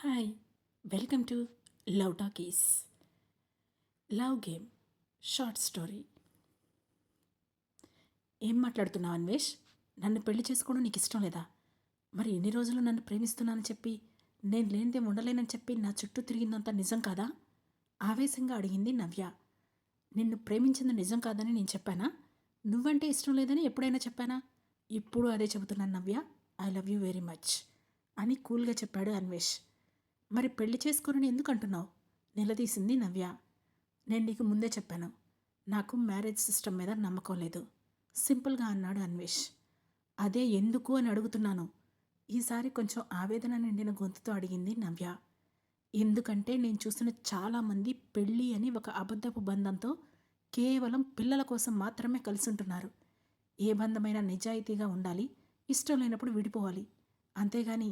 Hi, welcome to love talkies. Love game short story. ఏం మాట్లాడుతున్నావు అన్వేష్? నన్ను పెళ్లి చేసుకోవడం నీకు ఇష్టం లేదా? మరి ఎన్ని రోజులు నన్ను ప్రేమిస్తున్నానని చెప్పి నేను లేనిదే ఉండలేనని చెప్పి నా చుట్టూ తిరిగిందంతా నిజం కాదా? ఆవేశంగా అడిగింది నవ్య. నిన్ను ప్రేమించింది నిజం కాదని నేను చెప్పానా? నువ్వంటే ఇష్టం లేదని ఎప్పుడైనా చెప్పానా? ఇప్పుడు అదే చెబుతున్నాను Navya. I love you very much అని కూల్గా చెప్పాడు అన్వేష్. మరి పెళ్లి చేసుకోనని ఎందుకు అంటున్నావు? నిలదీసింది నవ్య. నేను నీకు ముందే చెప్పాను, నాకు మ్యారేజ్ సిస్టమ్ మీద నమ్మకం లేదు, సింపుల్గా అన్నాడు అన్వేష్. అదే ఎందుకు అని అడుగుతున్నాను. ఈసారి కొంచెం ఆవేదన నిండిన గొంతుతో అడిగింది నవ్య. ఎందుకంటే నేను చూసిన చాలామంది పెళ్ళి అని ఒక అబద్ధపు బంధంతో కేవలం పిల్లల కోసం మాత్రమే కలిసి ఉంటున్నారు. ఏ బంధమైనా నిజాయితీగా ఉండాలి, ఇష్టం లేనప్పుడు విడిపోవాలి. అంతేగాని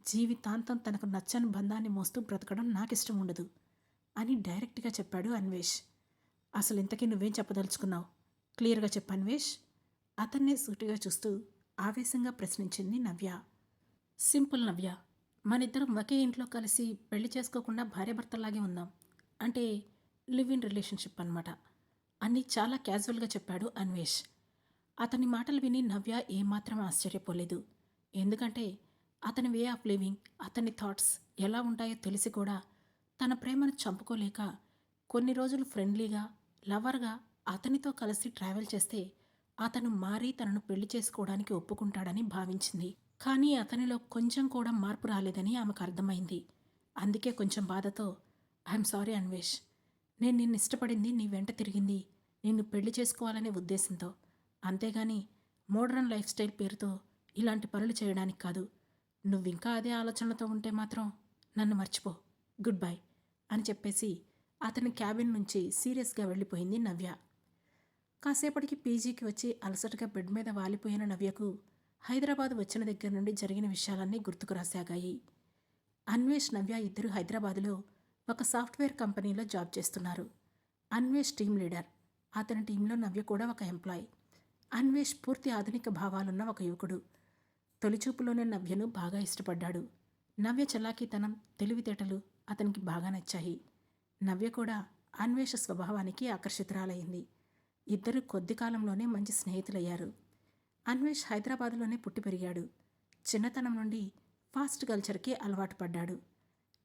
జీవితాంతం తనకు నచ్చని బంధాన్ని మోస్తూ బ్రతకడం నాకిష్టం ఉండదు అని డైరెక్ట్గా చెప్పాడు అన్వేష్. అసలు ఇంతకీ నువ్వేం చెప్పదలుచుకున్నావు? క్లియర్గా చెప్పు అన్వేష్. అతన్నే సూటిగా చూస్తూ ఆవేశంగా ప్రశ్నించింది నవ్య. సింపుల్ నవ్య, మనిద్దరం ఒకే ఇంట్లో కలిసి పెళ్లి చేసుకోకుండా భార్యాభర్తలాగే ఉందాం. అంటే లివ్ ఇన్ రిలేషన్షిప్ అన్నమాట అని చాలా క్యాజువల్గా చెప్పాడు అన్వేష్. అతని మాటలు విని నవ్య ఏమాత్రం ఆశ్చర్యపోలేదు. ఎందుకంటే అతని వే ఆఫ్ లివింగ్, అతని థాట్స్ ఎలా ఉంటాయో తెలిసి కూడా తన ప్రేమను చంపుకోలేక కొన్ని రోజులు ఫ్రెండ్లీగా, లవర్గా అతనితో కలిసి ట్రావెల్ చేస్తే అతను మారి తనను పెళ్లి చేసుకోవడానికి ఒప్పుకుంటాడని భావించింది. కానీ అతనిలో కొంచెం కూడా మార్పు రాలేదని ఆమెకు అర్థమైంది. అందుకే కొంచెం బాధతో, ఐఎమ్ సారీ అన్వేష్, నేను నిన్ను ఇష్టపడింది నీ వెంట తిరిగింది నిన్ను పెళ్లి చేసుకోవాలనే ఉద్దేశంతో, అంతేగాని మోడ్రన్ లైఫ్ స్టైల్ పేరుతో ఇలాంటి పనులు చేయడానికి కాదు. నువ్వింకా అదే ఆలోచనలతో ఉంటే మాత్రం నన్ను మర్చిపో, గుడ్ బై అని చెప్పేసి అతని క్యాబిన్ నుంచి సీరియస్గా వెళ్ళిపోయింది నవ్య. కాసేపటికి పీజీకి వచ్చి అలసటగా బెడ్ మీద వాలిపోయిన నవ్యకు హైదరాబాద్ వచ్చిన దగ్గర నుండి జరిగిన విషయాలన్నీ గుర్తుకు రాసాగాయి. అన్వేష్, నవ్య ఇద్దరు హైదరాబాదులో ఒక సాఫ్ట్వేర్ కంపెనీలో జాబ్ చేస్తున్నారు. అన్వేష్ టీం లీడర్, అతని టీంలో నవ్య కూడా ఒక ఎంప్లాయ్. అన్వేష్ పూర్తి ఆధునిక భావాలున్న ఒక యువకుడు. తొలిచూపులోనే నవ్యను బాగా ఇష్టపడ్డాడు. నవ్య చలాకీతనం, తెలివితేటలు అతనికి బాగా నచ్చాయి. నవ్య కూడా అన్వేష స్వభావానికి ఆకర్షితురాలైంది. ఇద్దరు కొద్ది కాలంలోనే మంచి స్నేహితులయ్యారు. అన్వేష్ హైదరాబాదులోనే పుట్టి పెరిగాడు. చిన్నతనం నుండి ఫాస్ట్ కల్చర్కి అలవాటు పడ్డాడు.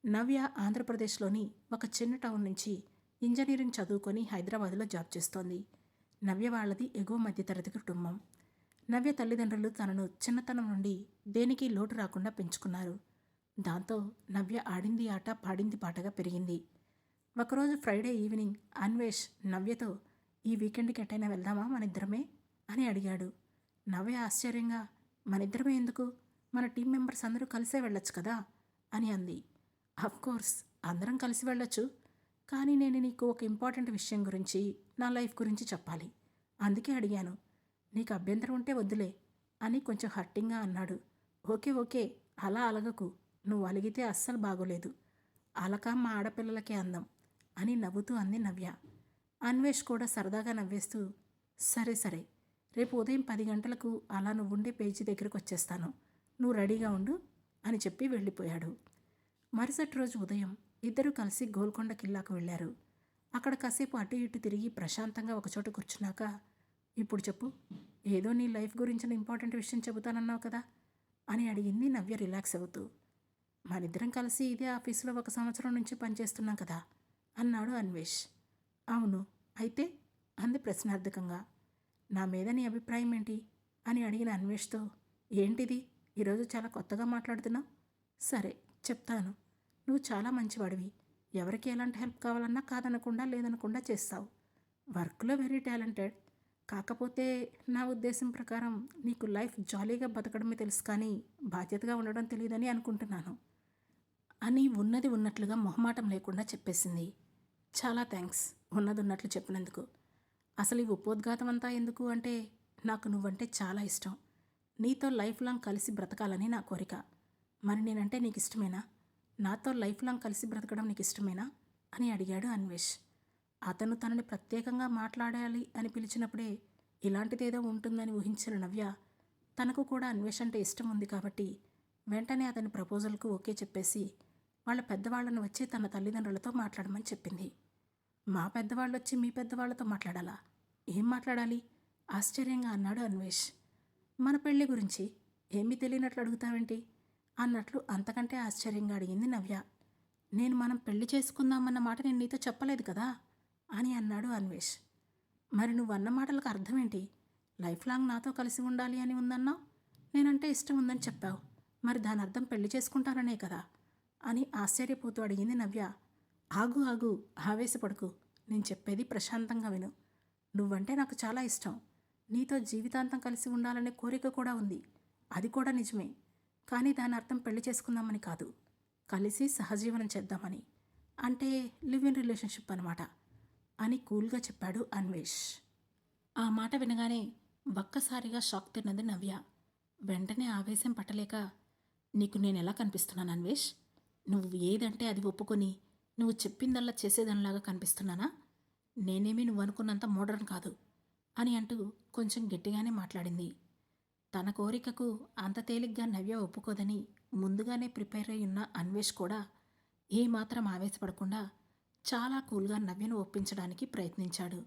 నవ్య ఆంధ్రప్రదేశ్లోని ఒక చిన్న టౌన్ నుంచి ఇంజనీరింగ్ చదువుకొని హైదరాబాదులో జాబ్ చేస్తోంది. నవ్య వాళ్ళది ఎగువ మధ్యతరగతి కుటుంబం. నవ్య తల్లిదండ్రులు తనను చిన్నతనం నుండి దేనికి లోటు రాకుండా పెంచుకున్నారు. దాంతో నవ్య ఆడింది ఆట, పాడింది పాటగా పెరిగింది. ఒకరోజు ఫ్రైడే ఈవినింగ్ అన్వేష్ నవ్యతో, ఈ వీకెండ్కి ఎటైనా వెళ్దామా మనిద్దరమే అని అడిగాడు. నవ్య ఆశ్చర్యంగా, మనిద్దరమే ఎందుకు, మన టీం మెంబర్స్ అందరూ కలిసే వెళ్ళొచ్చు కదా అని అంది. కోర్స్ అందరం కలిసి వెళ్ళొచ్చు, కానీ నేను నీకు ఒక ఇంపార్టెంట్ విషయం గురించి, నా లైఫ్ గురించి చెప్పాలి, అందుకే అడిగాను. నీకు అభ్యంతరం ఉంటే వద్దులే అని కొంచెం హర్టింగ్గా అన్నాడు. ఓకే ఓకే, అలా అలగకు, నువ్వు అలిగితే అస్సలు బాగోలేదు, అలక మా ఆడపిల్లలకే అందం అని నవ్వుతూ అంది నవ్య. అన్వేష్ కూడా సరదాగా నవ్వేస్తూ, సరే సరే, రేపు ఉదయం 10 గంటలకు అలా నువ్వుండే పేజీ దగ్గరకు వచ్చేస్తాను, నువ్వు రెడీగా ఉండు అని చెప్పి వెళ్ళిపోయాడు. మరుసటి రోజు ఉదయం ఇద్దరూ కలిసి గోల్కొండ కిల్లాకు వెళ్ళారు. అక్కడ కాసేపు అటు ఇటు తిరిగి ప్రశాంతంగా ఒకచోట కూర్చున్నాక, ఇప్పుడు చెప్పు, ఏదో నీ లైఫ్ గురించిన ఇంపార్టెంట్ విషయం చెబుతానన్నావు కదా అని అడిగింది నవ్య రిలాక్స్ అవుతూ. మనిద్దరం కలిసి ఇదే ఆఫీసులో 1 సంవత్సరం నుంచి పనిచేస్తున్నాం కదా అన్నాడు అన్వేష్. అవును, అయితే అంది ప్రశ్నార్థకంగా. నా మీద నీ అభిప్రాయం ఏంటి అని అడిగిన అన్వేష్తో, ఏంటిది ఈరోజు చాలా కొత్తగా మాట్లాడుతున్నావు? సరే చెప్తాను. నువ్వు చాలా మంచివాడివి, ఎవరికి ఎలాంటి హెల్ప్ కావాలన్నా కాదనకుండా లేదనకుండా చేస్తావు. వర్క్లో వెరీ టాలెంటెడ్. కాకపోతే నా ఉద్దేశం ప్రకారం నీకు లైఫ్ జాలీగా బతకడమే తెలుసు కానీ బాధ్యతగా ఉండడం తెలియదని అనుకుంటున్నాను అని ఉన్నది ఉన్నట్లుగా మొహమాటం లేకుండా చెప్పేసింది. చాలా థ్యాంక్స్ ఉన్నది ఉన్నట్లు చెప్పినందుకు. అసలు ఈ ఉపోద్ఘాతం అంతా ఎందుకు అంటే, నాకు నువ్వంటే చాలా ఇష్టం, నీతో లైఫ్ లాంగ్ కలిసి బ్రతకాలని నా కోరిక. మరి నేనంటే నీకు ఇష్టమేనా? నాతో లైఫ్ లాంగ్ కలిసి బ్రతకడం నీకు ఇష్టమేనా అని అడిగాడు అన్వేష్. అతను తనని ప్రత్యేకంగా మాట్లాడాలి అని పిలిచినప్పుడే ఇలాంటిదేదో ఉంటుందని ఊహించిన నవ్య, తనకు కూడా అన్వేష్ అంటే ఇష్టం ఉంది కాబట్టి వెంటనే అతని ప్రపోజల్కు ఓకే చెప్పేసి వాళ్ళ పెద్దవాళ్ళను వచ్చి తన తల్లిదండ్రులతో మాట్లాడమని చెప్పింది. మా పెద్దవాళ్ళు వచ్చి మీ పెద్దవాళ్లతో మాట్లాడాలా? ఏం మాట్లాడాలి? ఆశ్చర్యంగా అన్నాడు అన్వేష్. మన పెళ్లి గురించి ఏమీ తెలియనట్లు అడుగుతావేంటి అన్నట్లు అంతకంటే ఆశ్చర్యంగా అడిగింది నవ్య. మనం పెళ్లి చేసుకుందామన్న మాట నేను నీతో చెప్పలేదు కదా అని అన్నాడు అన్వేష్. మరి నువ్వన్న మాటలకు అర్థమేంటి? లైఫ్ లాంగ్ నాతో కలిసి ఉండాలి అని ఉందన్నావు. నేనంటే ఇష్టం ఉందని చెప్పావు. మరి దాని అర్థం పెళ్లి చేసుకుంటాననే కదా అని ఆశ్చర్యపోతూ అడిగింది నవ్య. ఆగు ఆగు, ఆవేశపడకు. నేను చెప్పేది ప్రశాంతంగా విను. నువ్వంటే నాకు చాలా ఇష్టం. నీతో జీవితాంతం కలిసి ఉండాలనే కోరిక కూడా ఉంది. అది కూడా నిజమే. కానీ దాని అర్థం పెళ్లి చేసుకుందామని కాదు, కలిసి సహజీవనం చేద్దామని. అంటే లివ్ ఇన్ రిలేషన్షిప్ అనమాట అని కూల్గా చెప్పాడు అన్వేష్. ఆ మాట వినగానే ఒక్కసారిగా షాక్ తిన్నది నవ్య. వెంటనే ఆవేశం పట్టలేక, నీకు నేను ఎలా కనిపిస్తున్నాను అన్వేష్? నువ్వు ఏదంటే అది ఒప్పుకొని నువ్వు చెప్పిందల్లా చేసేదానిలాగా కనిపిస్తున్నానా? నేనేమీ నువ్వు అనుకున్నంత మోడర్న్ కాదు అని అంటూ కొంచెం గట్టిగానే మాట్లాడింది. తన కోరికకు అంత తేలిగ్గా నవ్య ఒప్పుకోదని ముందుగానే ప్రిపేర్ అయి ఉన్న అన్వేష్ కూడా ఏమాత్రం ఆవేశపడకుండా చాలా కూల్గా నవ్యను ఒప్పించడానికి ప్రయత్నించాడు.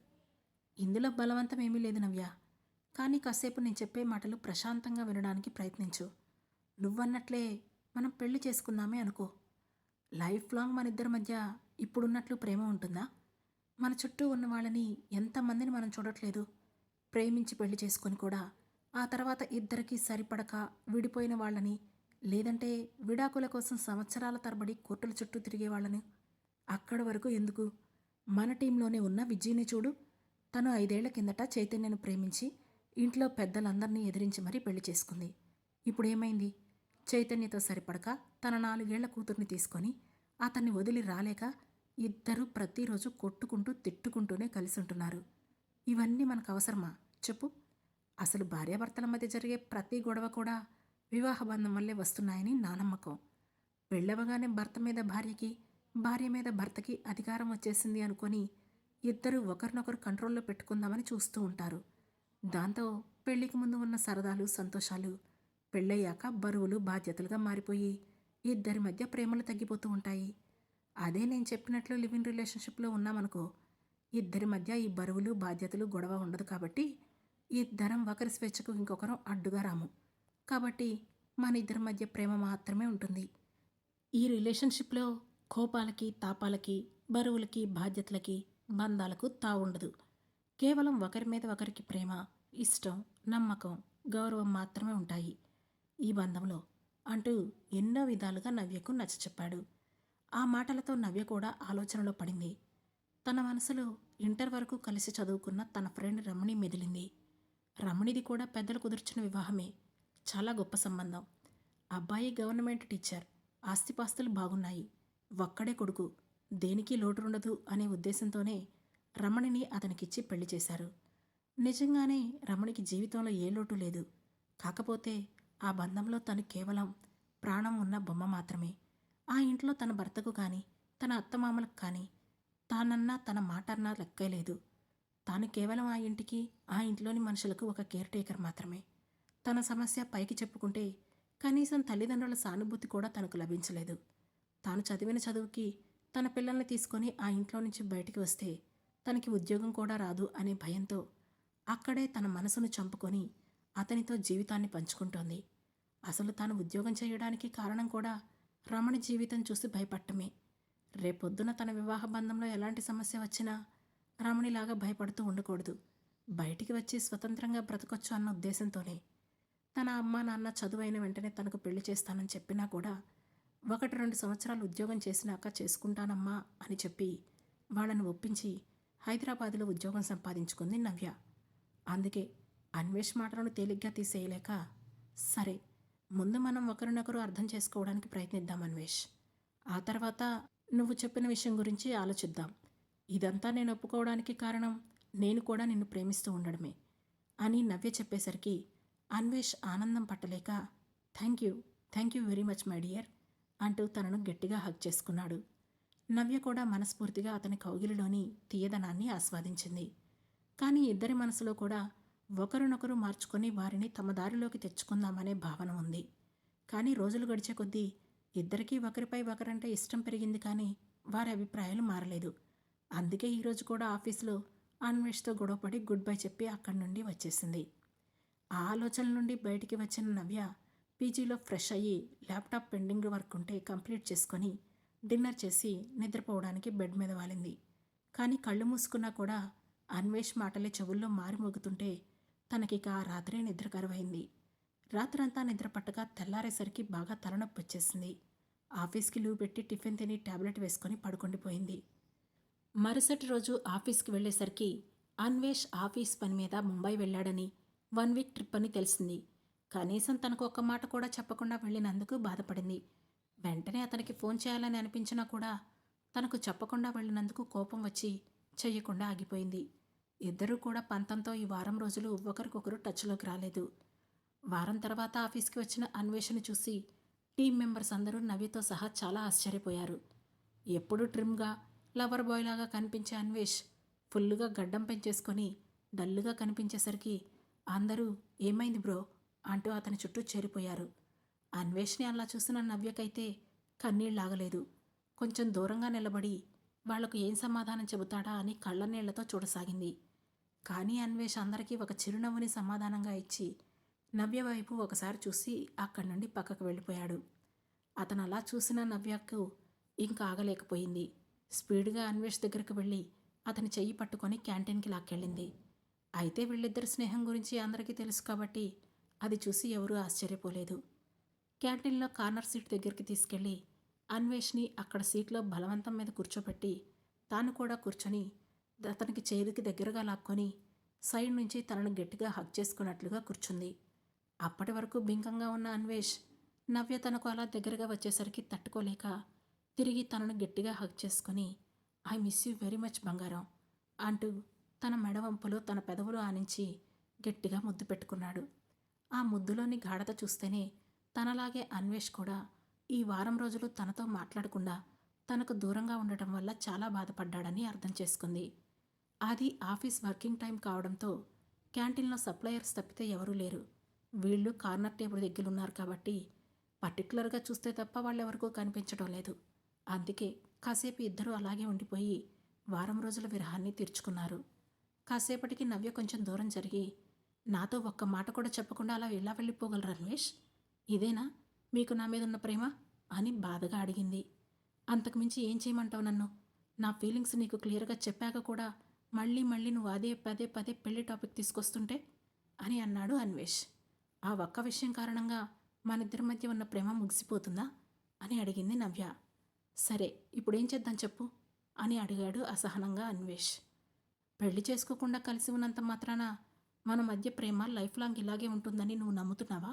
ఇందులో బలవంతం ఏమీ లేదు నవ్య. కానీ కాసేపు నేను చెప్పే మాటలు ప్రశాంతంగా వినడానికి ప్రయత్నించు. నువ్వన్నట్లే మనం పెళ్లి చేసుకుందామే అనుకో. లైఫ్ లాంగ్ మన ఇద్దరి మధ్య ఇప్పుడున్నట్లు ప్రేమ ఉంటుందా? మన చుట్టూ ఉన్న వాళ్ళని ఎంతమందిని మనం చూడట్లేదు. ప్రేమించి పెళ్లి చేసుకొని కూడా ఆ తర్వాత ఇద్దరికీ సరిపడక విడిపోయిన వాళ్ళని, లేదంటే విడాకుల కోసం సంవత్సరాల తరబడి కోర్టుల చుట్టూ తిరిగే వాళ్ళని. అక్కడి వరకు ఎందుకు? మన టీంలోనే ఉన్న విజయ్ని చూడు. తను 5 ఏళ్ల కిందట చైతన్యను ప్రేమించి ఇంట్లో పెద్దలందరినీ ఎదిరించి మరీ పెళ్లి చేసుకుంది. ఇప్పుడేమైంది? చైతన్యతో సరిపడక తన 4 ఏళ్ల కూతుర్ని తీసుకొని అతన్ని వదిలి రాలేక ఇద్దరూ ప్రతిరోజు కొట్టుకుంటూ తిట్టుకుంటూనే కలిసి ఉంటున్నారు. ఇవన్నీ మనకు అవసరమా చెప్పు? అసలు భార్యాభర్తల మధ్య జరిగే ప్రతి గొడవ కూడా వివాహ బంధం వల్లే వస్తున్నాయని నా నమ్మకం. పెళ్ళవగానే భర్త మీద భార్యకి, భార్య మీద భర్తకి అధికారం వచ్చేసింది అనుకొని ఇద్దరూ ఒకరినొకరు కంట్రోల్లో పెట్టుకుందామని చూస్తూ ఉంటారు. దాంతో పెళ్లికి ముందు ఉన్న సరదాలు సంతోషాలు పెళ్ళయ్యాక బరువులు బాధ్యతలుగా మారిపోయి ఇద్దరి మధ్య ప్రేమలు తగ్గిపోతూ ఉంటాయి. అదే నేను చెప్పినట్లు లివ్ ఇన్ రిలేషన్షిప్లో ఉన్నామనుకో, ఇద్దరి మధ్య ఈ బరువులు బాధ్యతలు గొడవ ఉండదు. కాబట్టి ఇద్దరం ఒకరి స్వేచ్ఛకు ఇంకొకరం అడ్డుగా రాము. కాబట్టి మన ఇద్దరి మధ్య ప్రేమ మాత్రమే ఉంటుంది. ఈ రిలేషన్షిప్లో కోపాలకి, తాపాలకి, బరువులకి, బాధ్యతలకి, బంధాలకు తావుండదు. కేవలం ఒకరి మీద ఒకరికి ప్రేమ, ఇష్టం, నమ్మకం, గౌరవం మాత్రమే ఉంటాయి ఈ బంధంలో అంటూ ఎన్నో విధాలుగా నవ్యకు నచ్చచెప్పాడు. ఆ మాటలతో నవ్య కూడా ఆలోచనలో పడింది. తన మనసులో ఇంటర్ వరకు కలిసి చదువుకున్న తన ఫ్రెండ్ రమణి మెదిలింది. రమణిది కూడా పెద్దలు కుదుర్చిన వివాహమే. చాలా గొప్ప సంబంధం. అబ్బాయి గవర్నమెంట్ టీచర్, ఆస్తిపాస్తులు బాగున్నాయి. ఒక్కడే కొడుకు, దేనికి లోటుండదు అనే ఉద్దేశంతోనే రమణిని అతనికిచ్చి పెళ్లి చేశారు. నిజంగానే రమణికి జీవితంలో ఏ లోటు లేదు. కాకపోతే ఆ బంధంలో తను కేవలం ప్రాణం ఉన్న బొమ్మ మాత్రమే. ఆ ఇంట్లో తన భర్తకు కానీ, తన అత్తమామలకు కానీ తానన్నా తన మాట అన్నా లెక్కే లేదు. తాను కేవలం ఆ ఇంటికి, ఆ ఇంట్లోని మనుషులకు ఒక కేర్ టేకర్ మాత్రమే. తన సమస్య పైకి చెప్పుకుంటే కనీసం తల్లిదండ్రుల సానుభూతి కూడా తనకు లభించలేదు. తాను చదివిన చదువుకి తన పిల్లల్ని తీసుకొని ఆ ఇంట్లో నుంచి బయటికి వస్తే తనకి ఉద్యోగం కూడా రాదు అనే భయంతో అక్కడే తన మనసును చంపుకొని అతనితో జీవితాన్ని పంచుకుంటోంది. అసలు తాను ఉద్యోగం చేయడానికి కారణం కూడా రమణి జీవితం చూసి భయపడటమే. రేపొద్దున తన వివాహ బంధంలో ఎలాంటి సమస్య వచ్చినా రమణిలాగా భయపడుతూ ఉండకూడదు. బయటికి వచ్చి స్వతంత్రంగా బ్రతకొచ్చు అన్న ఉద్దేశంతోనే తన అమ్మ నాన్న చదువైన వెంటనే తనకు పెళ్లి చేస్తానని చెప్పినా కూడా 1-2 సంవత్సరాలు ఉద్యోగం చేసినాక చేసుకుంటానమ్మా అని చెప్పి వాళ్ళని ఒప్పించి హైదరాబాదులో ఉద్యోగం సంపాదించుకుంది నవ్య. అందుకే అన్వేష్ మాటలను తేలిగ్గా తీసేయలేక, సరే ముందు మనం ఒకరినొకరు అర్థం చేసుకోవడానికి ప్రయత్నిద్దాం అన్వేష్. ఆ తర్వాత నువ్వు చెప్పిన విషయం గురించి ఆలోచిద్దాం. ఇదంతా నేను ఒప్పుకోవడానికి కారణం నేను కూడా నిన్ను ప్రేమిస్తూ ఉండడమే అని నవ్య చెప్పేసరికి అన్వేష్ ఆనందం పట్టలేక, thank you very much my dear అంటూ తనను గట్టిగా హగ్ చేసుకున్నాడు. నవ్య కూడా మనస్ఫూర్తిగా అతని కౌగిలిలోని తీయదనాన్ని ఆస్వాదించింది. కానీ ఇద్దరి మనసులో కూడా ఒకరినొకరు మార్చుకొని వారిని తమ దారిలోకి తెచ్చుకుందామనే భావన ఉంది. కానీ రోజులు గడిచే కొద్దీ ఇద్దరికీ ఒకరిపై ఒకరంటే ఇష్టం పెరిగింది కానీ వారి అభిప్రాయాలు మారలేదు. అందుకే ఈరోజు కూడా ఆఫీసులో అన్వేష్తో గొడవపడి గుడ్ బై చెప్పి అక్కడి నుండి వచ్చేసింది. ఆ ఆలోచనల నుండి బయటికి వచ్చిన నవ్య పీజీలో ఫ్రెష్ అయ్యి ల్యాప్టాప్ పెండింగ్ వర్క్ ఉంటే కంప్లీట్ చేసుకొని డిన్నర్ చేసి నిద్రపోవడానికి బెడ్ మీద వాలింది. కానీ కళ్ళు మూసుకున్నా కూడా అన్వేష్ మాటలే చెవుల్లో మారుమోగుతుంటే తనకిక ఆ రాత్రే నిద్ర కరువైంది. రాత్రంతా నిద్ర పట్టక తెల్లారేసరికి బాగా తలనొప్పి వచ్చేసింది. ఆఫీస్కి లీవ్ పెట్టి టిఫిన్ తిని టాబ్లెట్ వేసుకొని పడుకుండిపోయింది. మరుసటి రోజు ఆఫీస్కి వెళ్ళేసరికి అన్వేష్ ఆఫీస్ పని మీద ముంబై వెళ్ళాడని 1 వీక్ ట్రిప్ అని తెలిసింది. కనీసం తనకు ఒక్క మాట కూడా చెప్పకుండా వెళ్ళినందుకు బాధపడింది. వెంటనే అతనికి ఫోన్ చేయాలని అనిపించినా కూడా తనకు చెప్పకుండా వెళ్ళినందుకు కోపం వచ్చి చెయ్యకుండా ఆగిపోయింది. ఇద్దరూ కూడా పంతంతో ఈ వారం రోజులు ఒకరికొకరు టచ్లోకి రాలేదు. వారం తర్వాత ఆఫీస్కి వచ్చిన అన్వేషను చూసి టీం మెంబర్స్ అందరూ నవ్యతో సహా చాలా ఆశ్చర్యపోయారు. ఎప్పుడూ ట్రిమ్గా లవర్ బాయ్ లాగా కనిపించే అన్వేష్ ఫుల్లుగా గడ్డం పెంచేసుకొని డల్లుగా కనిపించేసరికి అందరూ ఏమైంది బ్రో అంటూ అతని చుట్టూ చేరిపోయారు. అన్వేష్ని అలా చూసిన నవ్యకైతే కన్నీళ్ళాగలేదు. కొంచెం దూరంగా నిలబడి వాళ్లకు ఏం సమాధానం చెబుతాడా అని కళ్ళనీళ్లతో చూడసాగింది. కానీ అన్వేష్ అందరికీ ఒక చిరునవ్వుని సమాధానంగా ఇచ్చి నవ్య వైపు ఒకసారి చూసి అక్కడి నుండి పక్కకు వెళ్ళిపోయాడు. అతను అలా చూసిన నవ్యకు ఇంకా ఆగలేకపోయింది. స్పీడ్గా అన్వేష్ దగ్గరకు వెళ్ళి అతని చెయ్యి పట్టుకొని క్యాంటీన్కి లాక్కెళ్ళింది. అయితే వీళ్ళిద్దరి స్నేహం గురించి అందరికీ తెలుసు కాబట్టి అది చూసి ఎవరూ ఆశ్చర్యపోలేదు. క్యాంటీన్లో కార్నర్ సీట్ దగ్గరికి తీసుకెళ్ళి అన్వేష్ని అక్కడ సీట్లో బలవంతం మీద కూర్చోబెట్టి తాను కూడా కూర్చొని అతనికి చేతికి దగ్గరగా లాక్కొని సైడ్ నుంచి తనను గట్టిగా హగ్ చేసుకున్నట్లుగా కూర్చుంది. అప్పటి వరకు బింకంగా ఉన్న అన్వేష్ నవ్య తనకు అలా దగ్గరగా వచ్చేసరికి తట్టుకోలేక తిరిగి తనను గట్టిగా హగ్ చేసుకుని I miss you very much బంగారం అంటూ తన మెడవంపులో తన పెదవులు ఆనించి గట్టిగా ముద్దు పెట్టుకున్నాడు. ఆ ముద్దులోని గాఢత చూస్తేనే తనలాగే అన్వేష్ కూడా ఈ వారం రోజులు తనతో మాట్లాడకుండా తనకు దూరంగా ఉండటం వల్ల చాలా బాధపడ్డాడని అర్థం చేసుకుంది. అది ఆఫీస్ వర్కింగ్ టైం కావడంతో క్యాంటీన్లో సప్లయర్స్ తప్పితే ఎవరూ లేరు. వీళ్ళు కార్నర్ టేబుల్ దగ్గర ఉన్నారు కాబట్టి పర్టికులర్గా చూస్తే తప్ప వాళ్ళెవరికూ కనిపించడం లేదు. అందుకే కాసేపు ఇద్దరూ అలాగే ఉండిపోయి వారం రోజుల విరహాన్ని తీర్చుకున్నారు. కాసేపటికి నవ్య కొంచెం దూరం జరిగి నాతో ఒక్క మాట కూడా చెప్పకుండా అలా ఎలా వెళ్ళిపోగలరు అన్వేష్? ఇదేనా మీకు నా మీద ఉన్న ప్రేమ అని బాధగా అడిగింది. అంతకుమించి ఏం చేయమంటావు నన్ను? నా ఫీలింగ్స్ నీకు క్లియర్గా చెప్పాక కూడా మళ్ళీ మళ్ళీ నువ్వు అదే పదే పదే పెళ్లి టాపిక్ తీసుకొస్తుంటే అని అన్నాడు అన్వేష్. ఆ ఒక్క విషయం కారణంగా మనిద్దరి మధ్య ఉన్న ప్రేమ ముగిసిపోతుందా అని అడిగింది నవ్య. సరే ఇప్పుడేం చేద్దాం చెప్పు అని అడిగాడు అసహనంగా అన్వేష్. పెళ్లి చేసుకోకుండా కలిసి ఉన్నంత మాత్రాన మన మధ్య ప్రేమ లైఫ్ లాంగ్ ఇలాగే ఉంటుందని నువ్వు నమ్ముతున్నావా?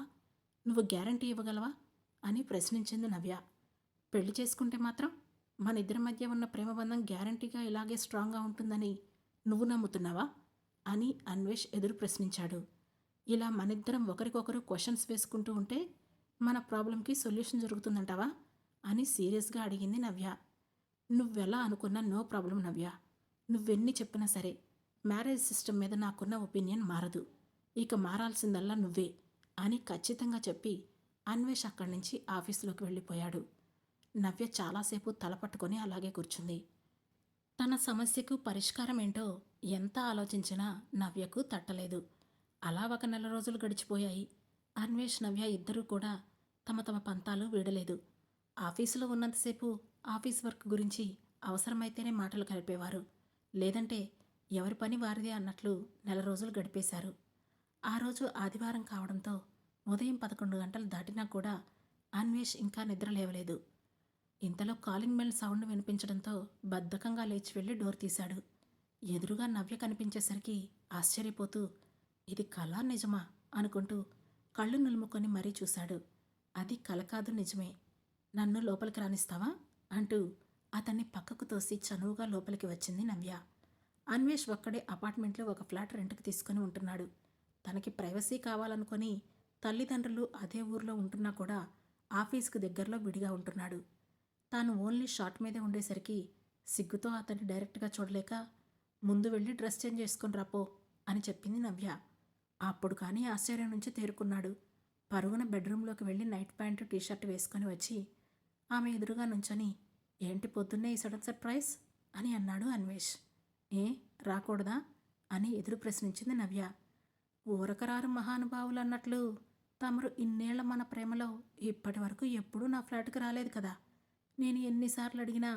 నువ్వు గ్యారంటీ ఇవ్వగలవా అని ప్రశ్నించింది నవ్య. పెళ్లి చేసుకుంటే మాత్రం మన ఇద్దరి మధ్య ఉన్న ప్రేమ బంధం గ్యారంటీగా ఇలాగే స్ట్రాంగ్గా ఉంటుందని నువ్వు నమ్ముతున్నావా అని అన్వేష్ ఎదురు ప్రశ్నించాడు. ఇలా మనిద్దరం ఒకరికొకరు క్వశ్చన్స్ వేసుకుంటూ ఉంటే మన ప్రాబ్లంకి సొల్యూషన్ జరుగుతుందంటావా అని సీరియస్గా అడిగింది నవ్య. నువ్వెలా అనుకున్నా నో ప్రాబ్లం నవ్య. నువ్వెన్ని చెప్పినా సరే మ్యారేజ్ సిస్టమ్ మీద నాకున్న ఒపీనియన్ మారదు. ఇక మారాల్సిందల్లా నువ్వే అని ఖచ్చితంగా చెప్పి అన్వేష్ అక్కడి నుంచి ఆఫీసులోకి వెళ్ళిపోయాడు. నవ్య చాలాసేపు తలపట్టుకొని అలాగే కూర్చుంది. తన సమస్యకు పరిష్కారం ఏంటో ఎంత ఆలోచించినా నవ్యకు తట్టలేదు. అలా 1 నెల రోజులు గడిచిపోయాయి. అన్వేష్ నవ్య ఇద్దరూ కూడా తమ తమ పంతాలు వీడలేదు. ఆఫీసులో ఉన్నంతసేపు ఆఫీస్ వర్క్ గురించి అవసరమైతేనే మాటలు కలిపేవారు. లేదంటే ఎవరి పని వారిదే అన్నట్లు 1 నెల రోజులు గడిపేశారు. ఆ రోజు ఆదివారం కావడంతో ఉదయం 11 గంటలు దాటినా కూడా అన్వేష్ ఇంకా నిద్ర లేవలేదు. ఇంతలో కాలింగ్ బెల్ సౌండ్ వినిపించడంతో బద్ధకంగా లేచి వెళ్ళి డోర్ తీశాడు. ఎదురుగా నవ్య కనిపించేసరికి ఆశ్చర్యపోతూ ఇది కళా నిజమా అనుకుంటూ కళ్ళు నులుముకొని మరీ చూశాడు. అది కల కాదు నిజమే. నన్ను లోపలికి రానిస్తావా అంటూ అతన్ని పక్కకు తోసి చనువుగా లోపలికి వచ్చింది నవ్య. అన్వేష్ ఒక్కడే అపార్ట్మెంట్లో ఒక ఫ్లాట్ రెంట్కి తీసుకుని ఉంటున్నాడు. తనకి ప్రైవసీ కావాలనుకొని తల్లిదండ్రులు అదే ఊర్లో ఉంటున్నా కూడా ఆఫీస్కి దగ్గరలో విడిగా ఉంటున్నాడు. తాను ఓన్లీ షార్ట్ మీదే ఉండేసరికి సిగ్గుతో అతన్ని డైరెక్ట్గా చూడలేక ముందు వెళ్ళి డ్రెస్ చేంజ్ చేసుకుని రాపో అని చెప్పింది నవ్య. అప్పుడు కానీ ఆశ్చర్యం నుంచి తేరుకున్నాడు. పరుగున బెడ్రూమ్లోకి వెళ్ళి నైట్ ప్యాంటు టీషర్ట్ వేసుకొని వచ్చి ఆమె ఎదురుగా నుంచొని, ఏంటి పొద్దున్నే ఈ సడన్ సర్ప్రైజ్ అని అన్నాడు అన్వేష్. ఏ రాకూడదా అని ఎదురు ప్రశ్నించింది నవ్య. ఊరకరారు మహానుభావులు అన్నట్లు తమరు ఇన్నేళ్ల మన ప్రేమలో ఇప్పటి వరకు ఎప్పుడూ నా ఫ్లాట్కి రాలేదు కదా. నేను ఎన్నిసార్లు అడిగినా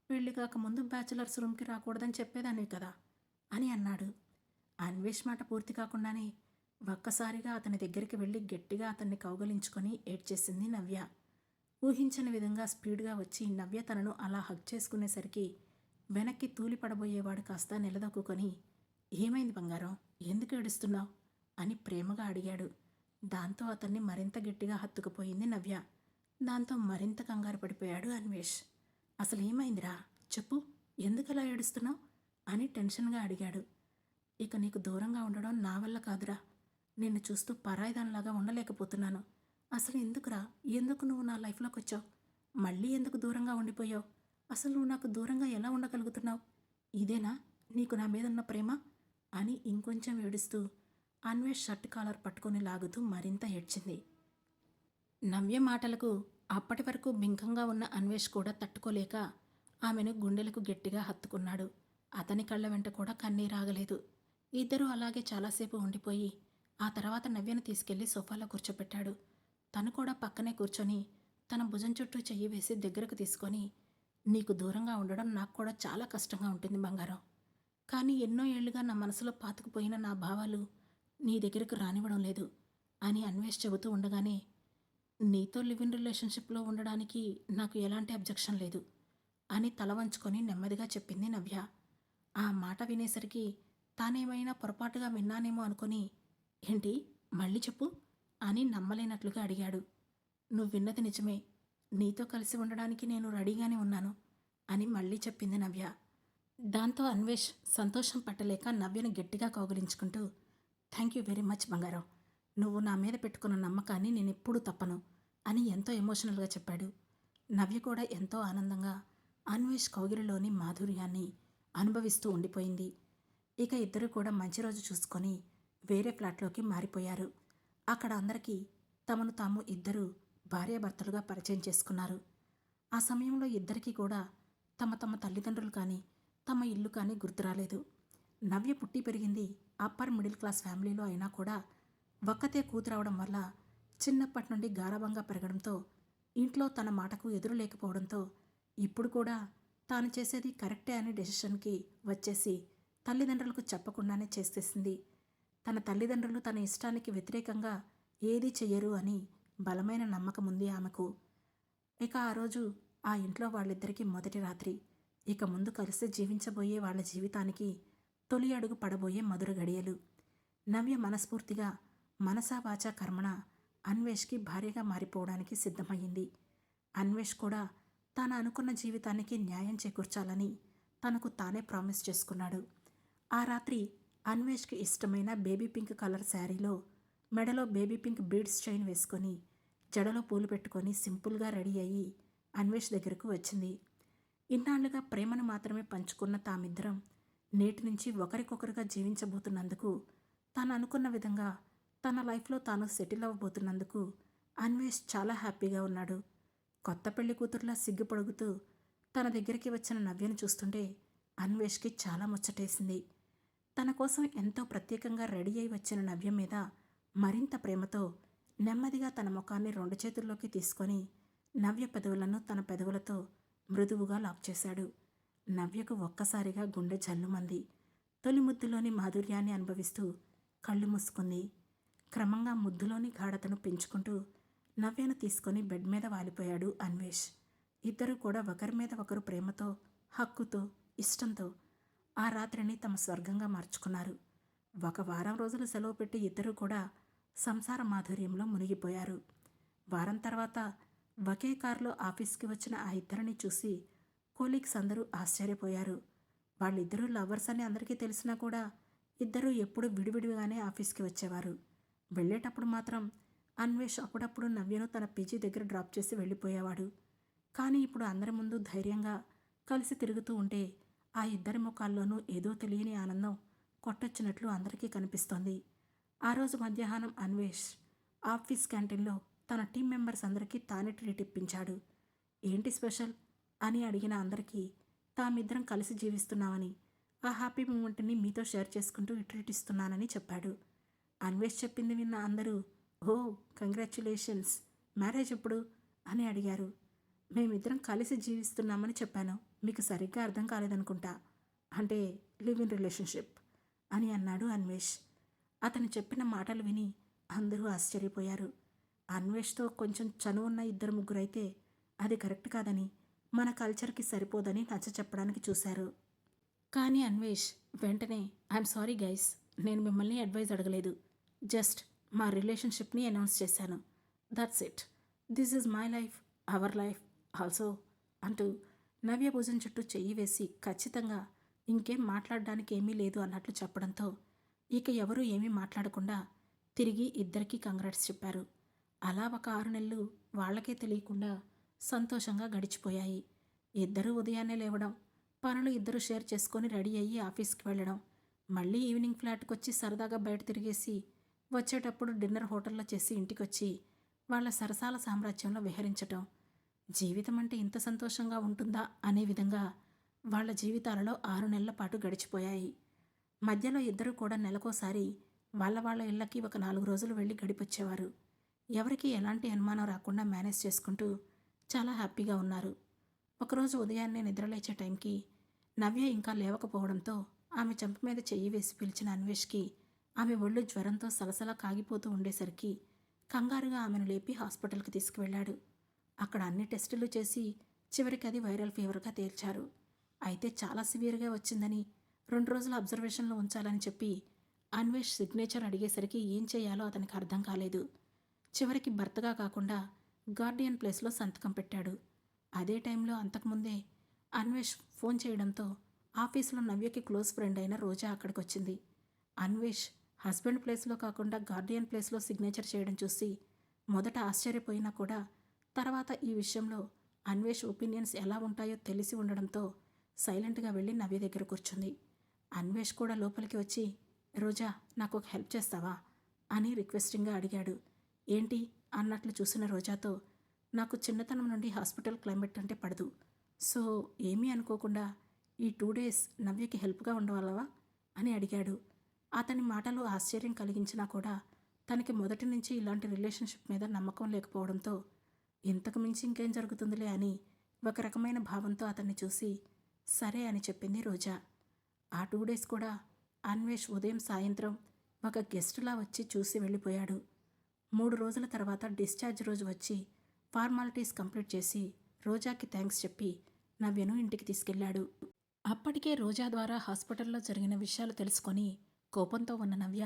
పెళ్లి కాకముందు బ్యాచిలర్స్ రూమ్కి రాకూడదని చెప్పేదాన్ని కదా అని అన్నాడు. అన్వేష్ మాట పూర్తి కాకుండానే ఒక్కసారిగా అతని దగ్గరికి వెళ్ళి గట్టిగా అతన్ని కౌగలించుకొని ఏడ్చేసింది నవ్య. ఊహించని విధంగా స్పీడ్గా వచ్చి నవ్య తనను అలా హగ్ చేసుకునేసరికి వెనక్కి తూలిపడబోయేవాడు కాస్త నిలదొక్కుని, ఏమైంది బంగారం, ఎందుకు ఏడుస్తున్నావు అని ప్రేమగా అడిగాడు. దాంతో అతన్ని మరింత గట్టిగా హత్తుకుపోయింది నవ్య. దాంతో మరింత కంగారు పడిపోయాడు అన్వేష్. అసలు ఏమైందిరా చెప్పు, ఎందుకలా ఏడుస్తున్నావు అని టెన్షన్గా అడిగాడు. ఇక నీకు దూరంగా ఉండడం నా వల్ల కాదురా. నిన్ను చూస్తూ పరాయిదానిలాగా ఉండలేకపోతున్నాను. అసలు ఎందుకురా, ఎందుకు నువ్వు నా లైఫ్లోకి వచ్చావు? మళ్ళీ ఎందుకు దూరంగా ఉండిపోయావు? అసలు నువ్వు నాకు దూరంగా ఎలా ఉండగలుగుతున్నావు? ఇదేనా నీకు నా మీద ఉన్న ప్రేమ అని ఇంకొంచెం ఏడుస్తూ అన్వేష్ షర్ట్ కాలర్ పట్టుకొని లాగుతూ మరింత ఏడ్చింది. నవ్య మాటలకు అప్పటి వరకు బింకంగా ఉన్న అన్వేష్ కూడా తట్టుకోలేక ఆమెను గుండెలకు గట్టిగా హత్తుకున్నాడు. అతని కళ్ళ వెంట కూడా కన్నీరాగలేదు. ఇద్దరూ అలాగే చాలాసేపు ఉండిపోయి ఆ తర్వాత నవ్యను తీసుకెళ్లి సోఫాలో కూర్చోపెట్టాడు. తను కూడా పక్కనే కూర్చొని తన భుజం చుట్టూ చెయ్యి వేసి దగ్గరకు తీసుకొని, నీకు దూరంగా ఉండడం నాకు కూడా చాలా కష్టంగా ఉంటుంది బంగారం. కానీ ఎన్నో ఏళ్లుగా నా మనసులో పాతుకుపోయిన నా భావాలు నీ దగ్గరకు రానివ్వడం లేదు అని అన్వేష్ చెబుతూ ఉండగానే, నీతో లివ్ ఇన్ రిలేషన్షిప్లో ఉండడానికి నాకు ఎలాంటి అబ్జెక్షన్ లేదు అని తల వంచుకొని నెమ్మదిగా చెప్పింది నవ్య. ఆ మాట వినేసరికి తానేమైనా పొరపాటుగా విన్నానేమో అనుకొని, ఏంటి మళ్ళీ చెప్పు అని నమ్మలేనట్లుగా అడిగాడు. నువ్వు విన్నది నిజమే, నీతో కలిసి ఉండడానికి నేను రెడీగానే ఉన్నాను అని మళ్ళీ చెప్పింది నవ్య. దాంతో అన్వేష్ సంతోషం పట్టలేక నవ్యను గట్టిగా కౌగిలించుకుంటూ, థ్యాంక్ యూ వెరీ మచ్ బంగారం, నువ్వు నా మీద పెట్టుకున్న నమ్మకాన్ని నేను ఎప్పుడూ తప్పను అని ఎంతో ఎమోషనల్గా చెప్పాడు. నవ్య కూడా ఎంతో ఆనందంగా అన్వేష్ కౌగిలిలోని మాధుర్యాన్ని అనుభవిస్తూ ఉండిపోయింది. ఇక ఇద్దరు కూడా మంచి రోజు చూసుకొని వేరే ఫ్లాట్లోకి మారిపోయారు. అక్కడ అందరికీ తమను తాము ఇద్దరు భార్యాభర్తలుగా పరిచయం చేసుకున్నారు. ఆ సమయంలో ఇద్దరికీ కూడా తమ తమ తల్లిదండ్రులు కానీ తమ ఇల్లు కానీ గుర్తురాలేదు. నవ్య పుట్టి పెరిగింది అప్పర్ మిడిల్ క్లాస్ ఫ్యామిలీలో అయినా కూడా ఒక్కతే కూతురవడం వల్ల చిన్నప్పటి నుండి గారాబంగా పెరగడంతో ఇంట్లో తన మాటకు ఎదురు లేకపోవడంతో ఇప్పుడు కూడా తాను చేసేది కరెక్టే అనే డెసిషన్కి వచ్చేసి తల్లిదండ్రులకు చెప్పకుండానే చేసేసింది. తన తల్లిదండ్రులు తన ఇష్టానికి వ్యతిరేకంగా ఏదీ చెయ్యరు అని బలమైన నమ్మకం ఉంది ఆమెకు. ఇక ఆ రోజు ఆ ఇంట్లో వాళ్ళిద్దరికీ మొదటి రాత్రి. ఇక ముందు కలిసి జీవించబోయే వాళ్ళ జీవితానికి తొలి అడుగు పడబోయే మధుర గడియలు. నవ్య మనస్ఫూర్తిగా మనసా వాచా కర్మణ అన్వేష్కి భార్యగా మారిపోవడానికి సిద్ధమయ్యింది. అన్వేష్ కూడా తాను అనుకున్న జీవితానికి న్యాయం చేకూర్చాలని తనకు తానే ప్రామిస్ చేసుకున్నాడు. ఆ రాత్రి అన్వేష్కి ఇష్టమైన బేబీ పింక్ కలర్ శారీలో మెడలో బేబీ పింక్ బీడ్స్ చైన్ వేసుకొని జడలో పూలు పెట్టుకొని సింపుల్గా రెడీ అయ్యి అన్వేష్ దగ్గరకు వచ్చింది. ఇన్నాళ్లుగా ప్రేమను మాత్రమే పంచుకున్న తామిద్దరం నేటి నుంచి ఒకరికొకరుగా జీవించబోతున్నందుకు, తాను అనుకున్న విధంగా తన లైఫ్లో తాను సెటిల్ అవ్వబోతున్నందుకు అన్వేష్ చాలా హ్యాపీగా ఉన్నాడు. కొత్త పెళ్లి కూతురులా సిగ్గుపడుగుతూ తన దగ్గరికి వచ్చిన నవ్యను చూస్తుంటే అన్వేష్కి చాలా ముచ్చటేసింది. తన కోసం ఎంతో ప్రత్యేకంగా రెడీ అయి వచ్చిన నవ్య మీద మరింత ప్రేమతో నెమ్మదిగా తన ముఖాన్ని రెండు చేతుల్లోకి తీసుకొని నవ్య పెదవులను తన పెదవులతో మృదువుగా లాక్ చేశాడు. నవ్యకు ఒక్కసారిగా గుండె జల్లుమంది. తొలి ముద్దులోని మాధుర్యాన్ని అనుభవిస్తూ కళ్ళు మూసుకుంది. క్రమంగా ముద్దులోని గాఢతను పెంచుకుంటూ నవ్యను తీసుకొని బెడ్ మీద వాలిపోయాడు అన్వేష్. ఇద్దరూ కూడా ఒకరి మీద ఒకరు ప్రేమతో, హక్కుతో, ఇష్టంతో ఆ రాత్రిని తమ స్వర్గంగా మార్చుకున్నారు. ఒక వారం రోజులు సెలవు పెట్టి ఇద్దరూ కూడా సంసార మాధుర్యంలో మునిగిపోయారు. వారం తర్వాత ఒకే కారులో ఆఫీస్కి వచ్చిన ఆ ఇద్దరిని చూసి కోలీగ్స్ అందరూ ఆశ్చర్యపోయారు. వాళ్ళిద్దరూ లవర్స్ అని అందరికీ తెలిసినా కూడా ఇద్దరూ ఎప్పుడూ విడివిడిగానే ఆఫీస్కి వచ్చేవారు. వెళ్ళేటప్పుడు మాత్రం అన్వేష్ అప్పుడప్పుడు నవ్యను తన పీజీ దగ్గర డ్రాప్ చేసి వెళ్ళిపోయేవాడు. కానీ ఇప్పుడు అందరి ముందు ధైర్యంగా కలిసి తిరుగుతూ ఉంటే ఆ ఇద్దరి ముఖాల్లోనూ ఏదో తెలియని ఆనందం కొట్టొచ్చినట్లు అందరికీ కనిపిస్తోంది. ఆ రోజు మధ్యాహ్నం అన్వేష్ ఆఫీస్ క్యాంటీన్లో తన టీం మెంబర్స్ అందరికీ తానే ట్రీట్ ఇప్పించాడు. ఏంటి స్పెషల్ అని అడిగిన అందరికీ తామిద్దరం కలిసి జీవిస్తున్నామని, ఆ హ్యాపీ మూమెంట్ని మీతో షేర్ చేసుకుంటూ ట్రీట్ ఇస్తున్నానని చెప్పాడు. అన్వేష్ చెప్పింది విన్న అందరూ, ఓ కంగ్రాచ్యులేషన్స్, మ్యారేజ్ ఎప్పుడు అని అడిగారు. మేమిద్దరం కలిసి జీవిస్తున్నామని చెప్పాను, మీకు సరిగ్గా అర్థం కాలేదనుకుంటా, అంటే లివ్ ఇన్ రిలేషన్షిప్ అని అన్నాడు అన్వేష్. అతను చెప్పిన మాటలు విని అందరూ ఆశ్చర్యపోయారు. అన్వేష్తో కొంచెం చనువున్న ఇద్దరు ముగ్గురైతే అది కరెక్ట్ కాదని, మన కల్చర్కి సరిపోదని నచ్చ చెప్పడానికి చూశారు. కానీ అన్వేష్ వెంటనే, ఐఎమ్ సారీ గైస్, నేను మిమ్మల్ని అడ్వైజ్ అడగలేదు, జస్ట్ మా రిలేషన్షిప్ని అనౌన్స్ చేశాను, that's it, this is my life, our life also అంటూ నవ్య భుజం చుట్టూ చెయ్యి వేసి ఖచ్చితంగా ఇంకేం మాట్లాడడానికి ఏమీ లేదు అన్నట్లు చెప్పడంతో ఇక ఎవరూ ఏమీ మాట్లాడకుండా తిరిగి ఇద్దరికీ కంగ్రాట్స్ చెప్పారు. అలా ఒక 6 నెలలు వాళ్ళకే తెలియకుండా సంతోషంగా గడిచిపోయాయి. ఇద్దరూ ఉదయాన్నే లేవడం, పనులు ఇద్దరు షేర్ చేసుకొని రెడీ అయ్యి ఆఫీస్కి వెళ్ళడం, మళ్ళీ ఈవినింగ్ ఫ్లాట్కి వచ్చి సరదాగా బయట తిరిగేసి వచ్చేటప్పుడు డిన్నర్ హోటల్లో చేసి ఇంటికొచ్చి వాళ్ళ సరసాల సామ్రాజ్యంలో విహరించటం. జీవితం అంటే ఇంత సంతోషంగా ఉంటుందా అనే విధంగా వాళ్ళ జీవితాలలో 6 నెలల పాటు గడిచిపోయాయి. మధ్యలో ఇద్దరూ కూడా నెలకోసారి వాళ్ళ ఇళ్ళకి ఒక 4 రోజులు వెళ్ళి గడిపొచ్చేవారు. ఎవరికీ ఎలాంటి అనుమానం రాకుండా మేనేజ్ చేసుకుంటూ చాలా హ్యాపీగా ఉన్నారు. ఒకరోజు ఉదయాన్నే నిద్రలేచే టైంకి నవ్య ఇంకా లేవకపోవడంతో ఆమె చెంప మీద చెయ్యి వేసి పిలిచిన అన్వేష్కి ఆమె ఒళ్ళు జ్వరంతో సలసలా కాగిపోతూ ఉండేసరికి కంగారుగా ఆమెను లేపి హాస్పిటల్కి తీసుకువెళ్ళాడు. అక్కడ అన్ని టెస్టులు చేసి చివరికి అది వైరల్ ఫీవర్గా తేల్చారు. అయితే చాలా సివియర్గా వచ్చిందని 2 రోజులు అబ్జర్వేషన్లో ఉంచాలని చెప్పి అన్వేష్ సిగ్నేచర్ అడిగేసరికి ఏం చేయాలో అతనికి అర్థం కాలేదు. చివరికి భర్తగా కాకుండా గార్డియన్ ప్లేస్లో సంతకం పెట్టాడు. అదే టైంలో అంతకుముందే అన్వేష్ ఫోన్ చేయడంతో ఆఫీసులో నవ్యకి క్లోజ్ ఫ్రెండ్ అయిన రోజా అక్కడికి వచ్చింది. అన్వేష్ హస్బెండ్ ప్లేస్లో కాకుండా గార్డియన్ ప్లేస్లో సిగ్నేచర్ చేయడం చూసి మొదట ఆశ్చర్యపోయినా కూడా తర్వాత ఈ విషయంలో అన్వేష్ ఒపీనియన్స్ ఎలా ఉంటాయో తెలిసి ఉండడంతో సైలెంట్గా వెళ్ళి నవ్య దగ్గర కూర్చుంది. అన్వేష్ కూడా లోపలికి వచ్చి, రోజా నాకు ఒక హెల్ప్ చేస్తావా అని రిక్వెస్టింగ్గా అడిగాడు. ఏంటి అన్నట్లు చూసిన రోజాతో, నాకు చిన్నతనం నుండి హాస్పిటల్ క్లైమేట్ అంటే పడదు, సో ఏమీ అనుకోకుండా ఈ 2 డేస్ నవ్యకి హెల్ప్గా ఉండవాలవా అని అడిగాడు. అతని మాటలు ఆశ్చర్యం కలిగించినా కూడా తనకి మొదటి నుంచి ఇలాంటి రిలేషన్షిప్ మీద నమ్మకం లేకపోవడంతో ఇంతకు మించి ఇంకేం జరుగుతుందిలే అని ఒక రకమైన భావంతో అతన్ని చూసి సరే అని చెప్పింది రోజా. ఆ 2 డేస్ కూడా అన్వేష్ ఉదయం సాయంత్రం ఒక గెస్టులా వచ్చి చూసి వెళ్ళిపోయాడు. 3 రోజుల తర్వాత డిశ్చార్జ్ రోజు వచ్చి ఫార్మాలిటీస్ కంప్లీట్ చేసి రోజాకి థ్యాంక్స్ చెప్పి నవ్యను ఇంటికి తీసుకెళ్లాడు. అప్పటికే రోజా ద్వారా హాస్పిటల్లో జరిగిన విషయాలు తెలుసుకొని కోపంతో ఉన్న నవ్య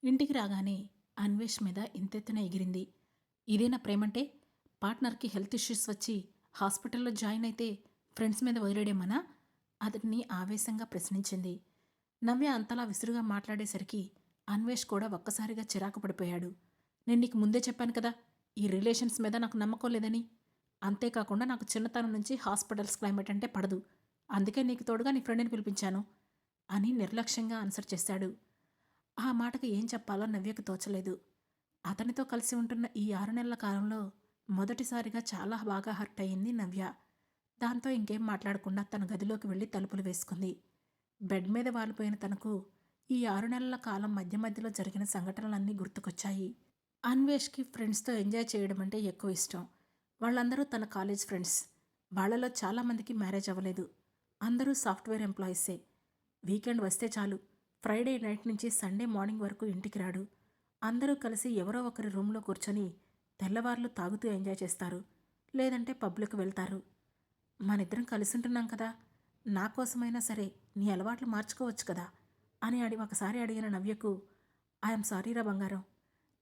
ఇంటికి రాగానే అన్వేష్ మీద ఇంతెత్తున ఎగిరింది. ఇదేనా ప్రేమంటే? పార్ట్నర్కి హెల్త్ ఇష్యూస్ వచ్చి హాస్పిటల్లో జాయిన్ అయితే ఫ్రెండ్స్ మీద వదిలేడేమనా? అతన్ని ఆవేశంగా ప్రశ్నించింది. నవ్య అంతలా విసురుగా మాట్లాడేసరికి అన్వేష్ కూడా ఒక్కసారిగా చిరాకు పడిపోయాడు. నేను నీకు ముందే చెప్పాను కదా, ఈ రిలేషన్స్ మీద నాకు నమ్మకం లేదని. అంతేకాకుండా నాకు చిన్నతనం నుంచి హాస్పిటల్స్ క్లైమేట్ అంటే పడదు, అందుకే నీకు తోడుగా నీ ఫ్రెండ్ని పిలిపించాను అని నిర్లక్ష్యంగా ఆన్సర్ చేశాడు. ఆ మాటకు ఏం చెప్పాలో నవ్యకు తోచలేదు. అతనితో కలిసి ఉంటున్న ఈ 6 నెలల కాలంలో మొదటిసారిగా చాలా బాగా హర్ట్ అయింది నవ్య. దాంతో ఇంకేం మాట్లాడకుండా తన గదిలోకి వెళ్ళి తలుపులు వేసుకుంది. బెడ్ మీద వాలిపోయిన తనకు ఈ 6 నెలల కాలం మధ్య మధ్యలో జరిగిన సంఘటనలన్నీ గుర్తుకొచ్చాయి. అన్వేష్కి ఫ్రెండ్స్తో ఎంజాయ్ చేయడం అంటే ఎక్కువ ఇష్టం. వాళ్ళందరూ తన కాలేజ్ ఫ్రెండ్స్. వాళ్ళలో చాలామందికి మ్యారేజ్ అవ్వలేదు. అందరూ సాఫ్ట్వేర్ ఎంప్లాయీసే. వీకెండ్ వస్తే చాలు, ఫ్రైడే నైట్ నుంచి సండే మార్నింగ్ వరకు ఇంటికి రాడు. అందరూ కలిసి ఎవరో ఒకరి రూమ్లో కూర్చొని తెల్లవార్లు తాగుతూ ఎంజాయ్ చేస్తారు, లేదంటే పబ్లకు వెళ్తారు. మనిద్దరం కలిసి ఉంటున్నాం కదా, నా కోసమైనా సరే నీ అలవాట్లు మార్చుకోవచ్చు కదా అని ఒకసారి అడిగిన నవ్యకు, ఐఎమ్ సారీరా బంగారం,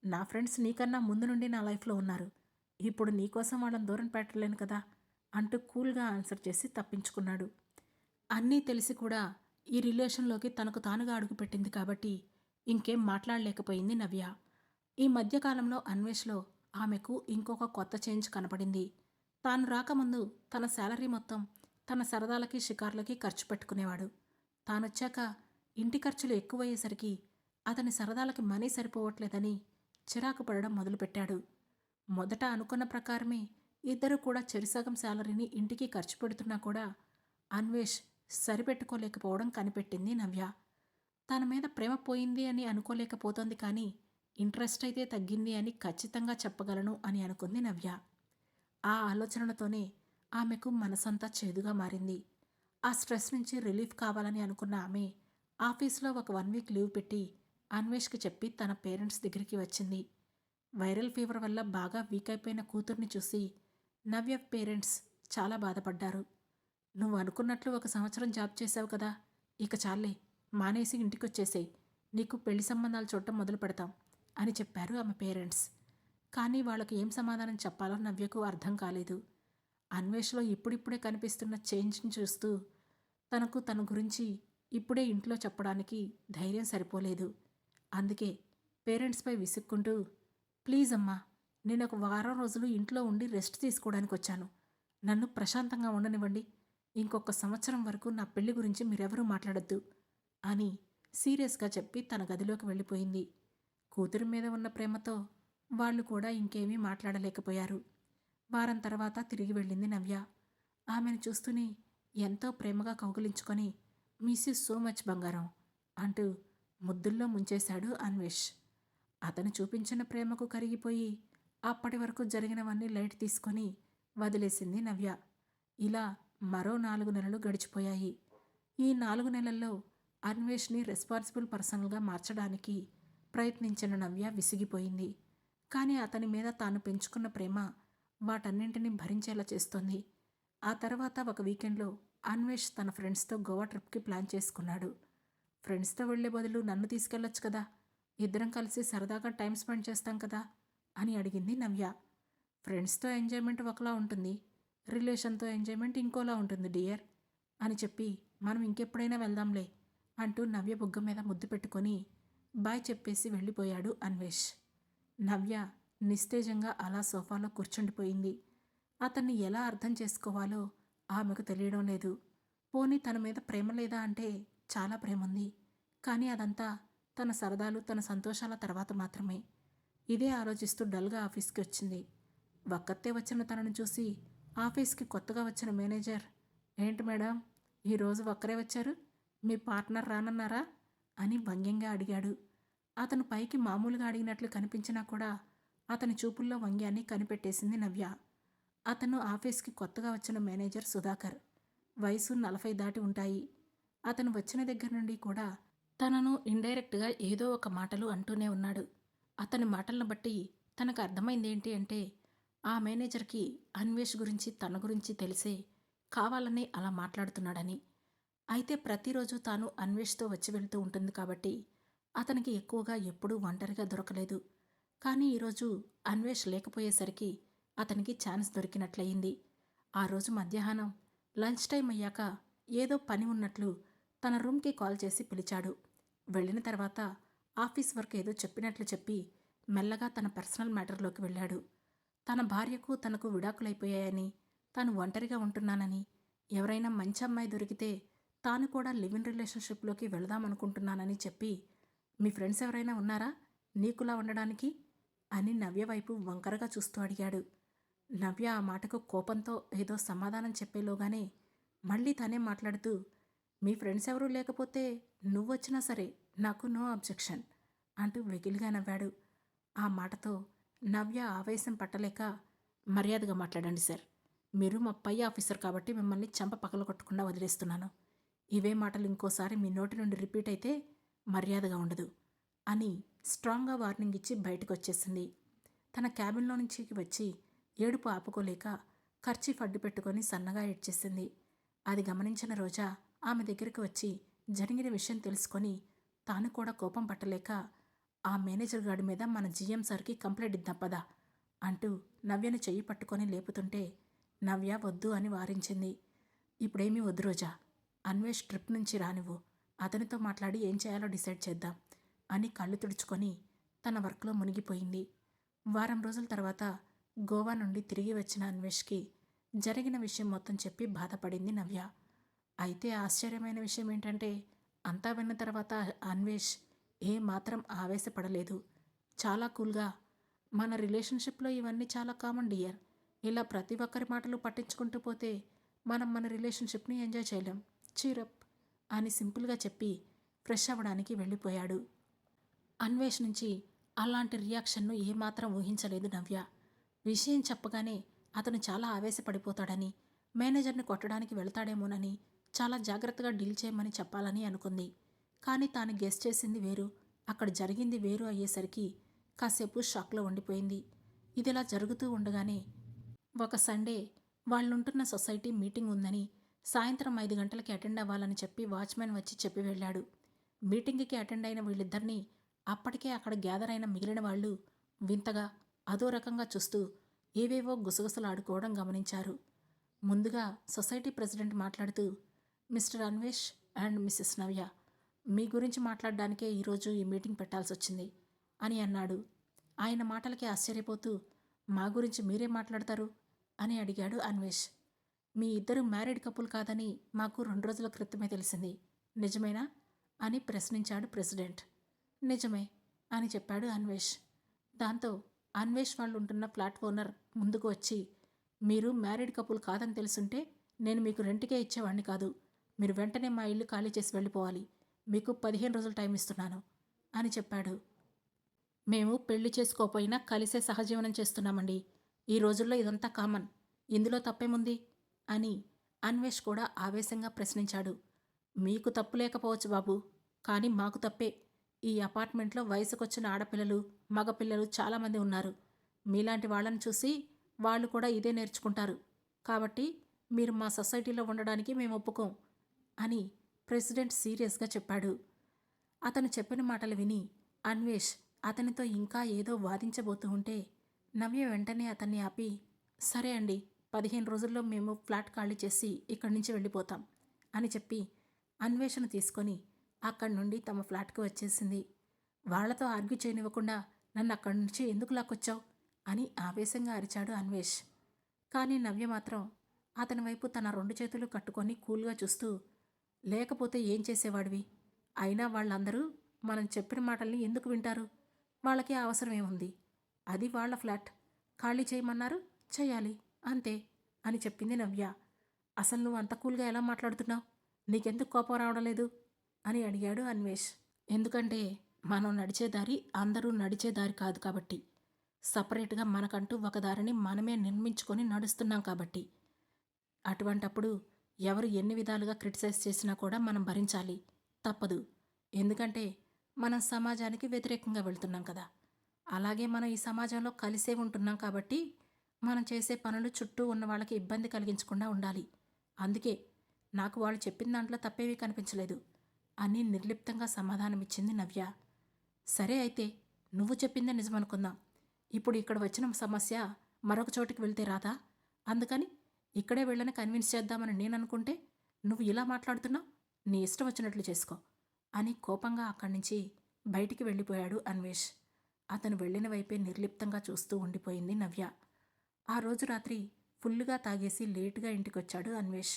నా ఫ్రెండ్స్ నీకన్నా ముందు నుండి నా లైఫ్లో ఉన్నారు, ఇప్పుడు నీకోసం వాళ్ళని దూరం పెట్టలేను కదా అంటూ కూల్గా ఆన్సర్ చేసి తప్పించుకున్నాడు. అన్నీ తెలిసి కూడా ఈ రిలేషన్లోకి తనకు తానుగా అడుగుపెట్టింది కాబట్టి ఇంకేం మాట్లాడలేకపోయింది నవ్య. ఈ మధ్యకాలంలో అన్వేష్లో ఆమెకు ఇంకొక కొత్త చేంజ్ కనపడింది. తాను రాకముందు తన శాలరీ మొత్తం తన సరదాలకి షికార్లకి ఖర్చు పెట్టుకునేవాడు. తానొచ్చాక ఇంటి ఖర్చులు ఎక్కువయ్యేసరికి అతని సరదాలకి మనీ సరిపోవట్లేదని చిరాకు పడడం మొదలుపెట్టాడు. మొదట అనుకున్న ప్రకారమే ఇద్దరు కూడా చెరిసగం శాలరీని ఇంటికి ఖర్చు పెడుతున్నా కూడా అన్వేష్ సరిపెట్టుకోలేకపోవడం కనిపెట్టింది నవ్య. తన మీద ప్రేమ పోయింది అని అనుకోలేకపోతోంది కానీ ఇంట్రెస్ట్ అయితే తగ్గింది అని ఖచ్చితంగా చెప్పగలను అని అనుకుంది నవ్య. ఆ ఆలోచనలతోనే ఆమెకు మనసంతా చేదుగా మారింది. ఆ స్ట్రెస్ నుంచి రిలీఫ్ కావాలని అనుకున్న ఆమె ఆఫీస్లో ఒక 1 వీక్ లీవ్ పెట్టి అన్వేష్కి చెప్పి తన పేరెంట్స్ దగ్గరికి వచ్చింది. వైరల్ ఫీవర్ వల్ల బాగా వీక్ అయిపోయిన కూతుర్ని చూసి నవ్య పేరెంట్స్ చాలా బాధపడ్డారు. నువ్వు అనుకున్నట్లు 1 సంవత్సరం జాబ్ చేశావు కదా, ఇక చాలే, మానేసి ఇంటికొచ్చేసేయ్, నీకు పెళ్లి సంబంధాలు చూడటం మొదలు పెడతాం అని చెప్పారు ఆమె పేరెంట్స్. కానీ వాళ్ళకి ఏం సమాధానం చెప్పాలో నవ్యకు అర్థం కాలేదు. అన్వేష్లో ఇప్పుడిప్పుడే కనిపిస్తున్న చేంజ్ని చూస్తూ తనకు తన గురించి ఇప్పుడే ఇంట్లో చెప్పడానికి ధైర్యం సరిపోలేదు. అందుకే పేరెంట్స్పై విసుక్కుంటూ, ప్లీజ్ అమ్మా, నేను 1 వారం రోజులు ఇంట్లో ఉండి రెస్ట్ తీసుకోవడానికి వచ్చాను, నన్ను ప్రశాంతంగా ఉండనివ్వండి, ఇంకొక సంవత్సరం వరకు నా పెళ్లి గురించి మీరెవరూ మాట్లాడొద్దు అని సీరియస్గా చెప్పి తన గదిలోకి వెళ్ళిపోయింది. కూతురి మీద ఉన్న ప్రేమతో వాళ్ళు కూడా ఇంకేమీ మాట్లాడలేకపోయారు. వారం తర్వాత తిరిగి వెళ్ళింది నవ్య. ఆమెను చూస్తూనే ఎంతో ప్రేమగా కౌగిలించుకొని, మిస్ యూ సో మచ్ బంగారం అంటూ ముద్దుల్లో ముంచేశాడు అన్వేష్. అతను చూపించిన ప్రేమకు కరిగిపోయి అప్పటి వరకు జరిగినవన్నీ లైట్ తీసుకొని వదిలేసింది నవ్య. ఇలా మరో 4 నెలలు గడిచిపోయాయి. ఈ 4 నెలల్లో అన్వేష్ని రెస్పాన్సిబుల్ పర్సన్గా మార్చడానికి ప్రయత్నించిన నవ్య విసిగిపోయింది. కానీ అతని మీద తాను పెంచుకున్న ప్రేమ వాటన్నింటినీ భరించేలా చేస్తోంది. ఆ తర్వాత ఒక వీకెండ్లో అన్వేష్ తన ఫ్రెండ్స్తో గోవా ట్రిప్కి ప్లాన్ చేసుకున్నాడు. ఫ్రెండ్స్తో వెళ్లే బదులు నన్ను తీసుకెళ్లొచ్చు కదా, ఇద్దరం కలిసి సరదాగా టైం స్పెండ్ చేస్తాం కదా అని అడిగింది నవ్య. ఫ్రెండ్స్తో ఎంజాయ్మెంట్ ఒకలా ఉంటుంది, రిలేషన్తో ఎంజాయ్మెంట్ ఇంకోలా ఉంటుంది డియర్ అని చెప్పి, మనం ఇంకెప్పుడైనా వెళ్దాంలే అంటూ నవ్య బుగ్గ మీద ముద్దు పెట్టుకొని బాయ్ చెప్పేసి వెళ్ళిపోయాడు అన్వేష్. నవ్య నిస్తేజంగా అలా సోఫాలో కూర్చుండిపోయింది. అతన్ని ఎలా అర్థం చేసుకోవాలో ఆమెకు తెలియడం లేదు. పోనీ తన మీద ప్రేమ లేదా అంటే చాలా ప్రేముంది, కానీ అదంతా తన సరదాలు తన సంతోషాల తర్వాత మాత్రమే. ఇదే ఆలోచిస్తూ డల్గా ఆఫీస్కి వచ్చింది. ఒక్కతే వచ్చిన తనను చూసి ఆఫీస్కి కొత్తగా వచ్చిన మేనేజర్, ఏంటి మేడం, ఈరోజు ఒక్కరే వచ్చారు, మీ పార్ట్నర్ రానన్నారా అని వ్యంగ్యంగా అడిగాడు. అతను పైకి మామూలుగా అడిగినట్లు కనిపించినా కూడా అతని చూపుల్లో వ్యంగ్యాన్ని కనిపెట్టేసింది నవ్య. అతను ఆఫీస్కి కొత్తగా వచ్చిన మేనేజర్ సుధాకర్. వయసు 40 దాటి ఉంటాయి. అతను వచ్చిన దగ్గర నుండి కూడా తనను ఇండైరెక్ట్గా ఏదో ఒక మాటలు అంటూనే ఉన్నాడు. అతని మాటలను బట్టి తనకు అర్థమైందేంటి అంటే, ఆ మేనేజర్కి అన్వేష్ గురించి తన గురించి తెలిసే కావాలని అలా మాట్లాడుతున్నాడని. అయితే ప్రతిరోజు తాను అన్వేష్తో వచ్చి వెళ్తూ ఉంటుంది కాబట్టి అతనికి ఎక్కువగా ఎప్పుడూ ఒంటరిగా దొరకలేదు. కానీ ఈరోజు అన్వేష్ లేకపోయేసరికి అతనికి ఛాన్స్ దొరికినట్లయింది. ఆ రోజు మధ్యాహ్నం లంచ్ టైం అయ్యాక ఏదో పని ఉన్నట్లు తన రూమ్కి కాల్ చేసి పిలిచాడు. వెళ్ళిన తర్వాత ఆఫీస్ వర్క్ ఏదో చెప్పినట్లు చెప్పి మెల్లగా తన పర్సనల్ మ్యాటర్లోకి వెళ్ళాడు. తన భార్యకు తనకు విడాకులైపోయాయని, తాను ఒంటరిగా ఉంటున్నానని, ఎవరైనా మంచి అమ్మాయి దొరికితే తాను కూడా లివ్ ఇన్ రిలేషన్షిప్లోకి వెళదామనుకుంటున్నానని చెప్పి, మీ ఫ్రెండ్స్ ఎవరైనా ఉన్నారా నీకులా ఉండడానికి అని నవ్య వైపు వంకరగా చూస్తూ అడిగాడు. నవ్య ఆ మాటకు కోపంతో ఏదో సమాధానం చెప్పేలోగానే మళ్ళీ తనే మాట్లాడుతూ, మీ ఫ్రెండ్స్ ఎవరూ లేకపోతే నువ్వొచ్చినా సరే నాకు నో అబ్జెక్షన్ అంటూ వెకిలిగా నవ్వాడు. ఆ మాటతో నవ్య ఆవేశం పట్టలేక, మర్యాదగా మాట్లాడండి సార్, మీరు మా పై ఆఫీసర్ కాబట్టి మిమ్మల్ని చెంప పగలగొట్టకుండా వదిలేస్తున్నాను. ఇవే మాటలు ఇంకోసారి మీ నోటి నుండి రిపీట్ అయితే మర్యాదగా ఉండదు అని స్ట్రాంగ్గా వార్నింగ్ ఇచ్చి బయటకు వచ్చేసింది. తన క్యాబిన్లో నుంచి వచ్చి ఏడుపు ఆపుకోలేక కర్చీఫ్ అడ్డు పెట్టుకొని సన్నగా ఏడ్చేసింది. అది గమనించిన రోజా ఆమె దగ్గరికి వచ్చి జరిగిన విషయం తెలుసుకొని తాను కూడా కోపం పట్టలేక, ఆ మేనేజర్ గాడి మీద మన జీఎం సార్కి కంప్లైంట్ ఇద్దాం పదా అంటూ నవ్యను చెయ్యి పట్టుకొని లేపుతుంటే నవ్య వద్దు అని వారించింది. ఇప్పుడేమీ వద్దు రోజా, అన్వేష్ ట్రిప్ నుంచి రానివ్వు, అతనితో మాట్లాడి ఏం చేయాలో డిసైడ్ చేద్దాం అని కళ్ళు తుడుచుకొని తన వర్క్లో మునిగిపోయింది. వారం రోజుల తర్వాత గోవా నుండి తిరిగి వచ్చిన అన్వేష్కి జరిగిన విషయం మొత్తం చెప్పి బాధపడింది నవ్య. అయితే ఆశ్చర్యమైన విషయం ఏంటంటే, అంతా విన్న తర్వాత అన్వేష్ ఏమాత్రం ఆవేశపడలేదు. చాలా కూల్గా, మన రిలేషన్షిప్లో ఇవన్నీ చాలా కామన్ డియర్, ఇలా ప్రతి ఒక్కరి మాటలు పట్టించుకుంటూ పోతే మనం మన రిలేషన్షిప్ని ఎంజాయ్ చేయలేం. చీరప్ అని సింపుల్గా చెప్పి ఫ్రెష్ అవ్వడానికి వెళ్ళిపోయాడు. అన్వేష్ నుంచి అలాంటి రియాక్షన్ను ఏమాత్రం ఊహించలేదు నవ్య. విషయం చెప్పగానే అతను చాలా ఆవేశపడిపోతాడని, మేనేజర్ని కొట్టడానికి వెళతాడేమోనని చాలా జాగ్రత్తగా డీల్ చేయమని చెప్పాలని అనుకుంది. కానీ తాను గెస్ చేసింది వేరు, అక్కడ జరిగింది వేరు అయ్యేసరికి కాసేపు షాక్లో ఉండిపోయింది. ఇదిలా జరుగుతూ ఉండగానే ఒక సండే వాళ్ళుంటున్న సొసైటీ మీటింగ్ ఉందని సాయంత్రం 5 గంటలకి అటెండ్ అవ్వాలని చెప్పి వాచ్మెన్ వచ్చి చెప్పి వెళ్ళాడు. మీటింగ్కి అటెండ్ అయిన వీళ్ళిద్దరినీ అప్పటికే అక్కడ గ్యాదర్ అయిన మిగిలిన వాళ్ళు వింతగా అదో రకంగా చూస్తూ ఏవేవో గుసగుసలాడుకోవడం గమనించారు. ముందుగా సొసైటీ ప్రెసిడెంట్ మాట్లాడుతూ, మిస్టర్ అన్వేష్ అండ్ మిస్సెస్ నవ్య, మీ గురించి మాట్లాడడానికే ఈరోజు ఈ మీటింగ్ పెట్టాల్సి వచ్చింది అని అన్నాడు. ఆయన మాటలకి ఆశ్చర్యపోతూ, మా గురించి మీరే మాట్లాడతారు అని అడిగాడు అన్వేష్. మీ ఇద్దరు మ్యారీడ్ కపుల్ కాదని మాకు 2 రోజుల క్రితమే తెలిసింది, నిజమేనా అని ప్రశ్నించాడు ప్రెసిడెంట్. నిజమే అని చెప్పాడు అన్వేష్. దాంతో అన్వేష్ వాళ్ళు ఉంటున్న ఫ్లాట్ ఓనర్ ముందుకు వచ్చి, మీరు మ్యారీడ్ కపుల్ కాదని తెలుసుంటే నేను మీకు రెంట్కే ఇచ్చేవాడిని కాదు, మీరు వెంటనే మా ఇల్లు ఖాళీ చేసి వెళ్ళిపోవాలి, మీకు 15 రోజులు టైం ఇస్తున్నాను అని చెప్పాడు. మేము పెళ్లి చేసుకోపోయినా కలిసే సహజీవనం చేస్తున్నామండి, ఈ రోజుల్లో ఇదంతా కామన్, ఇందులో తప్పేముంది అని అన్వేష్ కూడా ఆవేశంగా ప్రశ్నించాడు. మీకు తప్పు లేకపోవచ్చు బాబు, కానీ మాకు తప్పే. ఈ అపార్ట్మెంట్లో వయసుకొచ్చిన ఆడపిల్లలు మగపిల్లలు చాలామంది ఉన్నారు. మీలాంటి వాళ్ళని చూసి వాళ్ళు కూడా ఇదే నేర్చుకుంటారు. కాబట్టి మీరు మా సొసైటీలో ఉండడానికి మేము ఒప్పుకోం అని ప్రెసిడెంట్ సీరియస్గా చెప్పాడు. అతను చెప్పిన మాటలు విని అన్వేష్ అతనితో ఇంకా ఏదో వాదించబోతూ ఉంటే నవ్య వెంటనే అతన్ని ఆపి, సరే అండి, 15 రోజుల్లో మేము ఫ్లాట్ ఖాళీ చేసి ఇక్కడి నుంచి వెళ్ళిపోతాం అని చెప్పి అన్వేషను తీసుకొని అక్కడి నుండి తమ ఫ్లాట్కి వచ్చేసింది. వాళ్లతో ఆర్గ్యూ చేయనివ్వకుండా నన్ను అక్కడి నుంచి ఎందుకు లాక్కొచ్చావు అని ఆవేశంగా అరిచాడు అన్వేష్. కానీ నవ్య మాత్రం అతని వైపు తన 2 చేతులు కట్టుకొని కూల్గా చూస్తూ, లేకపోతే ఏం చేసేవాడివి, అయినా వాళ్ళందరూ మనం చెప్పిన మాటల్ని ఎందుకు వింటారు, వాళ్ళకి అవసరం ఏముంది, అది వాళ్ళ ఫ్లాట్, ఖాళీ చేయమన్నారు చేయాలి అంతే అని చెప్పింది నవ్య. అసలు నువ్వు అంత కూల్గా ఎలా మాట్లాడుతున్నావు, నీకెందుకు కోపం రావడం లేదు అని అడిగాడు అన్వేష్. ఎందుకంటే మనం నడిచే దారి అందరూ నడిచే దారి కాదు కాబట్టి, సపరేట్గా మనకంటూ ఒక దారిని మనమే నిర్మించుకొని నడుస్తున్నాం కాబట్టి. అటువంటప్పుడు ఎవరు ఎన్ని విధాలుగా క్రిటిసైజ్ చేసినా కూడా మనం భరించాలి, తప్పదు. ఎందుకంటే మనం సమాజానికి వ్యతిరేకంగా వెళ్తున్నాం కదా. అలాగే మనం ఈ సమాజంలో కలిసే ఉంటున్నాం కాబట్టి మనం చేసే పనులు చుట్టూ ఉన్న వాళ్ళకి ఇబ్బంది కలిగించకుండా ఉండాలి. అందుకే నాకు వాళ్ళు చెప్పిన దాంట్లో తప్పేవీ కనిపించలేదు అని నిర్లిప్తంగా సమాధానమిచ్చింది నవ్య. సరే అయితే నువ్వు చెప్పిందే నిజమనుకుందాం. ఇప్పుడు ఇక్కడ వచ్చిన సమస్య మరొక చోటికి వెళ్తే రాదా, అందుకని ఇక్కడే వెళ్ళని కన్విన్స్ చేద్దామని నేను అనుకుంటే నువ్వు ఇలా మాట్లాడుతున్నావు, నీ ఇష్టం వచ్చినట్లు చేసుకో అని కోపంగా అక్కడి నుంచి బయటికి వెళ్ళిపోయాడు అన్వేష్. అతను వెళ్ళిన వైపే నిర్లిప్తంగా చూస్తూ ఉండిపోయింది నవ్య. ఆ రోజు రాత్రి ఫుల్లుగా తాగేసి లేటుగా ఇంటికొచ్చాడు అన్వేష్.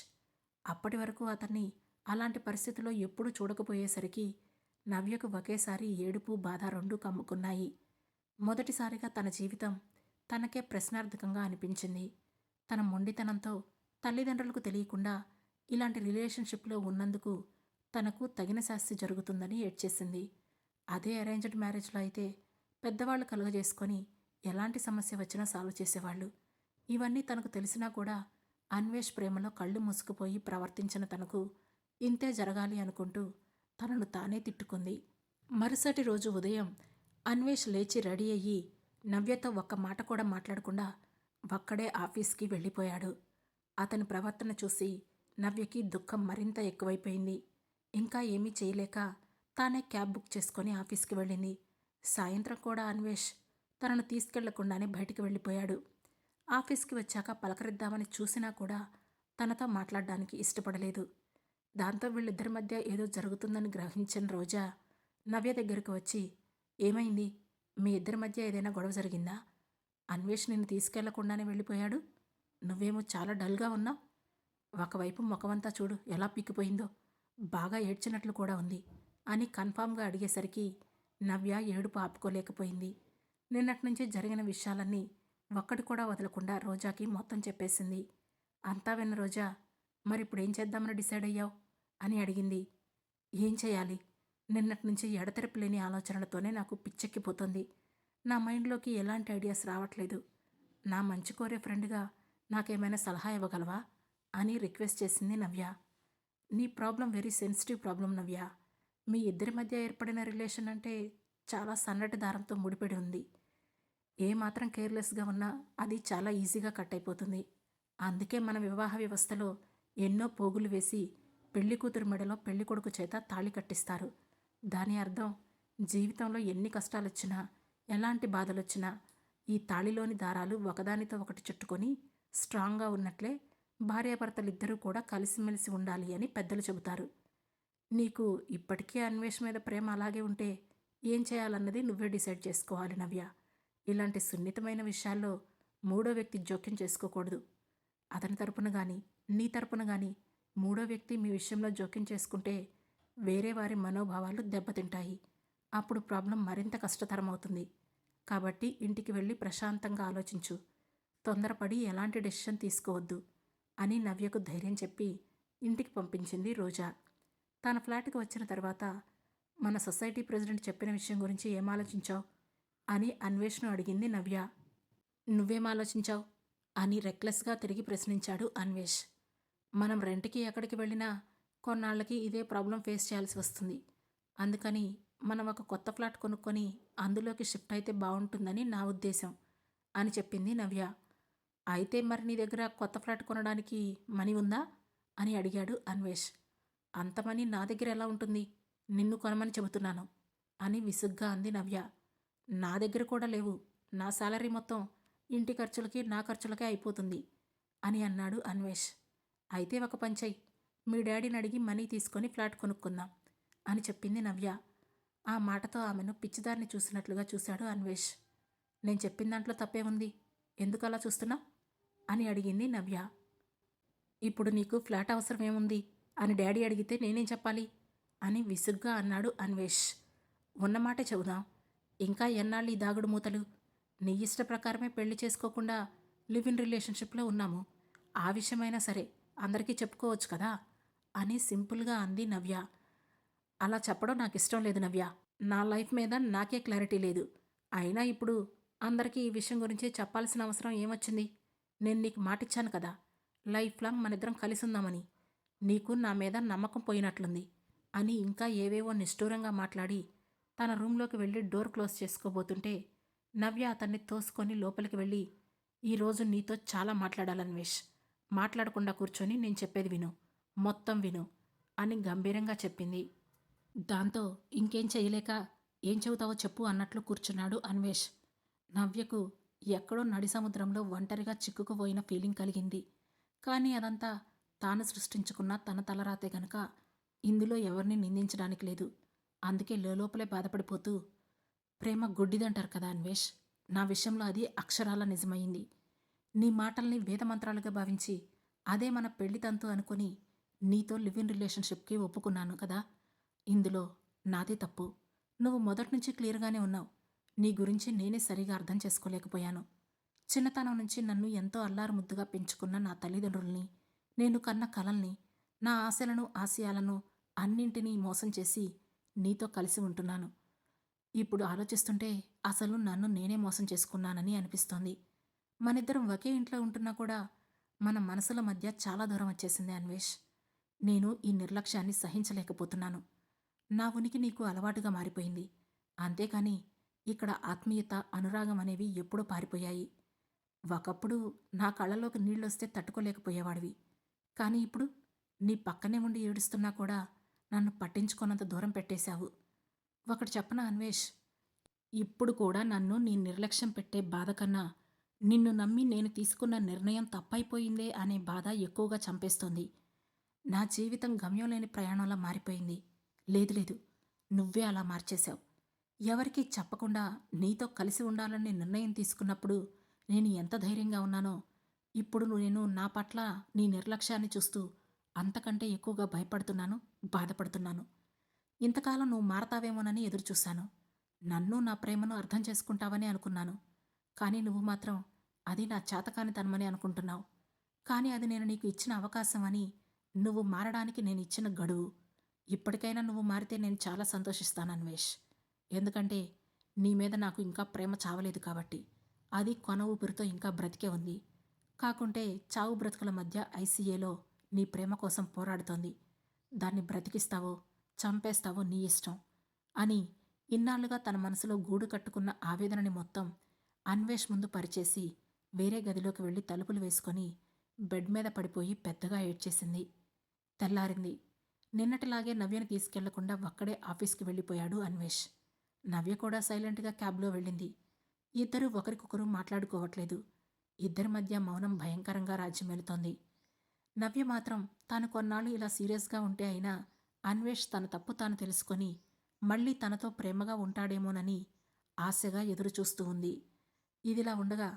అప్పటి వరకు అతన్ని అలాంటి పరిస్థితిలో ఎప్పుడూ చూడకపోయేసరికి నవ్యకు ఒకేసారి ఏడుపు బాధ రెండూ కమ్ముకున్నాయి. మొదటిసారిగా తన జీవితం తనకే ప్రశ్నార్థకంగా అనిపించింది. తన మొండితనంతో తల్లిదండ్రులకు తెలియకుండా ఇలాంటి రిలేషన్షిప్లో ఉన్నందుకు తనకు తగిన శాస్తి జరుగుతుందని ఏడ్చేసింది. అదే అరేంజ్డ్ మ్యారేజ్లో అయితే పెద్దవాళ్ళు కలుగజేసుకొని ఎలాంటి సమస్య వచ్చినా సాల్వ్ చేసేవాళ్ళు. ఇవన్నీ తనకు తెలిసినా కూడా అన్వేష్ ప్రేమలో కళ్ళు మూసుకుపోయి ప్రవర్తించిన తనకు ఇంతే జరగాలి అనుకుంటూ తనను తానే తిట్టుకుంది. మరుసటి రోజు ఉదయం అన్వేష్ లేచి రెడీ అయ్యి నవ్యతో ఒక్క మాట కూడా మాట్లాడకుండా ఒక్కడే ఆఫీస్కి వెళ్ళిపోయాడు. అతని ప్రవర్తన చూసి నవ్యకి దుఃఖం మరింత ఎక్కువైపోయింది. ఇంకా ఏమీ చేయలేక తానే క్యాబ్ బుక్ చేసుకొని ఆఫీస్కి వెళ్ళింది. సాయంత్రం కూడా అన్వేష్ తనను తీసుకెళ్లకుండానే బయటికి వెళ్ళిపోయాడు. ఆఫీస్కి వచ్చాక పలకరిద్దామని చూసినా కూడా తనతో మాట్లాడడానికి ఇష్టపడలేదు. దాంతో వీళ్ళిద్దరి మధ్య ఏదో జరుగుతుందని గ్రహించిన రోజా నవ్య దగ్గరకు వచ్చి, ఏమైంది, మీ ఇద్దరి మధ్య ఏదైనా గొడవ జరిగిందా, అన్వేష్ నిన్ను తీసుకెళ్లకుండానే వెళ్ళిపోయాడు, నువ్వేమో చాలా డల్గా ఉన్నావు, ఒకవైపు ముఖమంతా చూడు ఎలా పీకిపోయిందో, బాగా ఏడ్చినట్లు కూడా ఉంది అని కన్ఫామ్గా అడిగేసరికి నవ్య ఏడుపు ఆపుకోలేకపోయింది. నిన్నటి నుంచి జరిగిన విషయాలన్నీ ఒక్కటి కూడా వదలకుండా రోజాకి మొత్తం చెప్పేసింది. అంతా విన్న రోజా, మరిప్పుడేం చేద్దామని డిసైడ్ అయ్యావు అని అడిగింది. ఏం చేయాలి? నిన్నటి నుంచి ఎడతెరపి లేని ఆలోచనలతోనే నాకు పిచ్చెక్కిపోతుంది. నా మైండ్లోకి ఎలాంటి ఐడియాస్ రావట్లేదు. నా మంచి కోరే ఫ్రెండ్గా నాకేమైనా సలహా ఇవ్వగలవా అని రిక్వెస్ట్ చేసింది నవ్య. నీ ప్రాబ్లం వెరీ సెన్సిటివ్ ప్రాబ్లం నవ్య. మీ ఇద్దరి మధ్య ఏర్పడిన రిలేషన్ అంటే చాలా సన్నటి దారంతో ముడిపడి ఉంది. ఏమాత్రం కేర్లెస్గా ఉన్నా అది చాలా ఈజీగా కట్ అయిపోతుంది. అందుకే మన వివాహ వ్యవస్థలో ఎన్నో పోగులు వేసి పెళ్లి కూతురు మెడలో పెళ్లి కొడుకు చేత తాళి కట్టిస్తారు. దాని అర్థం జీవితంలో ఎన్ని కష్టాలొచ్చినా, ఎలాంటి బాధలొచ్చినా ఈ తాళిలోని దారాలు ఒకదానితో ఒకటి చుట్టుకొని స్ట్రాంగ్గా ఉన్నట్లే భార్యాభర్తలిద్దరూ కూడా కలిసిమెలిసి ఉండాలి అని పెద్దలు చెబుతారు. నీకు ఇప్పటికీ అన్వేష్ మీద ప్రేమ అలాగే ఉంటే ఏం చేయాలన్నది నువ్వే డిసైడ్ చేసుకోవాలి నవ్య. ఇలాంటి సున్నితమైన విషయాల్లో మూడో వ్యక్తి జోక్యం చేసుకోకూడదు. అతని తరపున కానీ నీ తరపున కానీ మూడో వ్యక్తి మీ విషయంలో జోక్యం చేసుకుంటే వేరే వారి మనోభావాలు దెబ్బతింటాయి. అప్పుడు ప్రాబ్లం మరింత కష్టతరం అవుతుంది. కాబట్టి ఇంటికి వెళ్ళి ప్రశాంతంగా ఆలోచించు. తొందరపడి ఎలాంటి డెసిషన్ తీసుకోవద్దు అని నవ్యకు ధైర్యం చెప్పి ఇంటికి పంపించింది రోజా. తన ఫ్లాట్కి వచ్చిన తర్వాత మన సొసైటీ ప్రెసిడెంట్ చెప్పిన విషయం గురించి ఏం ఆలోచించావు అని అన్వేష్ను అడిగింది నవ్య. నువ్వేం ఆలోచించావు అని రెక్లెస్గా తిరిగి ప్రశ్నించాడు అన్వేష్. మనం రెంట్కి ఎక్కడికి వెళ్ళినా కొన్నాళ్ళకి ఇదే ప్రాబ్లం ఫేస్ చేయాల్సి వస్తుంది. అందుకని మనం ఒక కొత్త ఫ్లాట్ కొనుక్కొని అందులోకి షిఫ్ట్ అయితే బాగుంటుందని నా ఉద్దేశం అని చెప్పింది నవ్య. అయితే మరి నీ దగ్గర కొత్త ఫ్లాట్ కొనడానికి మనీ ఉందా అని అడిగాడు అన్వేష్. అంత మనీ నా దగ్గర ఎలా ఉంటుంది? నిన్ను కొనమని చెబుతున్నాను అని విసుగ్గా అంది నవ్య. నా దగ్గర కూడా లేవు. నా శాలరీ మొత్తం ఇంటి ఖర్చులకి నా ఖర్చులకే అయిపోతుంది అని అన్నాడు అన్వేష్. అయితే ఒక పంచై, మీ డాడీని అడిగి మనీ తీసుకొని ఫ్లాట్ కొనుక్కుందాం అని చెప్పింది నవ్య. ఆ మాటతో ఆమెను పిచ్చిదారిని చూసినట్లుగా చూశాడు అన్వేష్. నేను చెప్పిన దాంట్లో తప్పే ఉంది, ఎందుకు అలా చూస్తున్నా అని అడిగింది నవ్య. ఇప్పుడు నీకు ఫ్లాట్ అవసరం ఏముంది అని డాడీ అడిగితే నేనేం చెప్పాలి అని విసుగ్గా అన్నాడు అన్వేష్. ఉన్నమాటే చెబుదాం, ఇంకా ఎన్నాళ్ళు ఈ దాగుడు మూతలు? నీ ఇష్ట ప్రకారమే పెళ్లి చేసుకోకుండా లివ్ ఇన్ రిలేషన్షిప్లో ఉన్నాము. ఆ విషయమైనా సరే అందరికీ చెప్పుకోవచ్చు కదా అని సింపుల్గా అంది నవ్య. అలా చెప్పడం నాకు ఇష్టం లేదు నవ్య. నా లైఫ్ మీద నాకే క్లారిటీ లేదు. అయినా ఇప్పుడు అందరికీ ఈ విషయం గురించి చెప్పాల్సిన అవసరం ఏమొచ్చింది? నేను నీకు మాటిచ్చాను కదా, లైఫ్ లాంగ్ మనిద్దరం కలిసి ఉందామని. నీకు నా మీద నమ్మకం పోయినట్లుంది అని ఇంకా ఏవేవో నిష్ఠూరంగా మాట్లాడి తన రూంలోకి వెళ్ళి డోర్ క్లోజ్ చేసుకోబోతుంటే నవ్య అతన్ని తోసుకొని లోపలికి వెళ్ళి, ఈరోజు నీతో చాలా మాట్లాడాలన్వేష్. మాట్లాడకుండా కూర్చొని నేను చెప్పేది విను, మొత్తం విను అని గంభీరంగా చెప్పింది. దాంతో ఇంకేం చేయలేక ఏం చెబుతావో చెప్పు అన్నట్లు కూర్చున్నాడు అన్వేష్. నవ్యకు ఎక్కడో నడి సముద్రంలో ఒంటరిగా చిక్కుకుపోయిన ఫీలింగ్ కలిగింది. కానీ అదంతా తాను సృష్టించుకున్న తన తలరాతే గనక ఇందులో ఎవరిని నిందించడానికి లేదు. అందుకే లోపలే బాధపడిపోతూ, ప్రేమ గుడ్డిదంటారు కదా అన్వేష్, నా విషయంలో అది అక్షరాల నిజమైంది. నీ మాటల్ని వేదమంత్రాలుగా భావించి అదే మన పెళ్లి తంతు అనుకుని నీతో లివ్ ఇన్ రిలేషన్షిప్కి ఒప్పుకున్నాను కదా. ఇందులో నాదే తప్పు. నువ్వు మొదటి నుంచి క్లియర్గానే ఉన్నావు. నీ గురించి నేనే సరిగా అర్థం చేసుకోలేకపోయాను. చిన్నతనం నుంచి నన్ను ఎంతో అల్లారు ముద్దుగా పెంచుకున్న నా తల్లిదండ్రుల్ని, నేను కన్న కలల్ని, నా ఆశలను ఆశయాలను అన్నింటినీ మోసం చేసి నీతో కలిసి ఉంటున్నాను. ఇప్పుడు ఆలోచిస్తుంటే అసలు నన్ను నేనే మోసం చేసుకున్నానని అనిపిస్తోంది. మనిద్దరం ఒకే ఇంట్లో ఉంటున్నా కూడా మన మనసుల మధ్య చాలా దూరం వచ్చేసింది అన్వేష్. నేను ఈ నిర్లక్ష్యాన్ని సహించలేకపోతున్నాను. నా ఉనికి నీకు అలవాటుగా మారిపోయింది. అంతేకాని ఇక్కడ ఆత్మీయత, అనురాగం అనేవి ఎప్పుడూ పారిపోయాయి. ఒకప్పుడు నా కళ్ళలోకి నీళ్ళొస్తే తట్టుకోలేకపోయేవాడివి. కానీ ఇప్పుడు నీ పక్కనే ఉండి ఏడుస్తున్నా కూడా నన్ను పట్టించుకోనంత దూరం పెట్టేశావు. ఒకటి చెప్పనా అన్వేష్, ఇప్పుడు కూడా నన్ను నీ నిర్లక్ష్యం పెట్టే బాధ కన్నా నిన్ను నమ్మి నేను తీసుకున్న నిర్ణయం తప్పైపోయిందే అనే బాధ ఎక్కువగా చంపేస్తోంది. నా జీవితం గమ్యం లేని ప్రయాణంలా మారిపోయింది. లేదు లేదు, నువ్వే అలా మార్చేశావు. ఎవరికీ చెప్పకుండా నీతో కలిసి ఉండాలనే నిర్ణయం తీసుకున్నప్పుడు నేను ఎంత ధైర్యంగా ఉన్నానో, ఇప్పుడు నేను నా పట్ల నీ నిర్లక్ష్యాన్ని చూస్తూ అంతకంటే ఎక్కువగా భయపడుతున్నాను, బాధపడుతున్నాను. ఇంతకాలం నువ్వు మారతావేమోనని ఎదురుచూశాను. నన్ను, నా ప్రేమను అర్థం చేసుకుంటావని అనుకున్నాను. కానీ నువ్వు మాత్రం అది నా చేతకానితనమని అనుకుంటున్నావు. కానీ అది నేను నీకు ఇచ్చిన అవకాశం అని, నువ్వు మారడానికి నేను ఇచ్చిన గడువు. ఇప్పటికైనా నువ్వు మారితే నేను చాలా సంతోషిస్తాను అన్వేష్. ఎందుకంటే నీ మీద నాకు ఇంకా ప్రేమ చావలేదు కాబట్టి. అది కొన ఊపిరితో ఇంకా బ్రతికే ఉంది. కాకుంటే చావు బ్రతుకుల మధ్య ఐసీఏలో నీ ప్రేమ కోసం పోరాడుతోంది. దాన్ని బ్రతికిస్తావో చంపేస్తావో నీ ఇష్టం అని ఇన్నాళ్లుగా తన మనసులో గూడు కట్టుకున్న ఆవేదనని మొత్తం అన్వేష్ ముందు పరిచేసి వేరే గదిలోకి వెళ్ళి తలుపులు వేసుకొని బెడ్ మీద పడిపోయి పెద్దగా ఏడ్చేసింది. తెల్లారింది. నిన్నటిలాగే నవ్యను తీసుకెళ్లకుండా ఒక్కడే ఆఫీస్కి వెళ్ళిపోయాడు అన్వేష్. నవ్య కూడా సైలెంట్గా క్యాబ్లో వెళ్ళింది. ఇద్దరూ ఒకరికొకరు మాట్లాడుకోవట్లేదు. ఇద్దరి మధ్య మౌనం భయంకరంగా రాజ్యమేలుతోంది. నవ్య మాత్రం తాను కొన్నాళ్ళు ఇలా సీరియస్గా ఉంటే అయినా అన్వేష్ తన తప్పు తాను తెలుసుకొని మళ్ళీ తనతో ప్రేమగా ఉంటాడేమోనని ఆశగా ఎదురుచూస్తూ ఉంది. ఇదిలా ఉండగా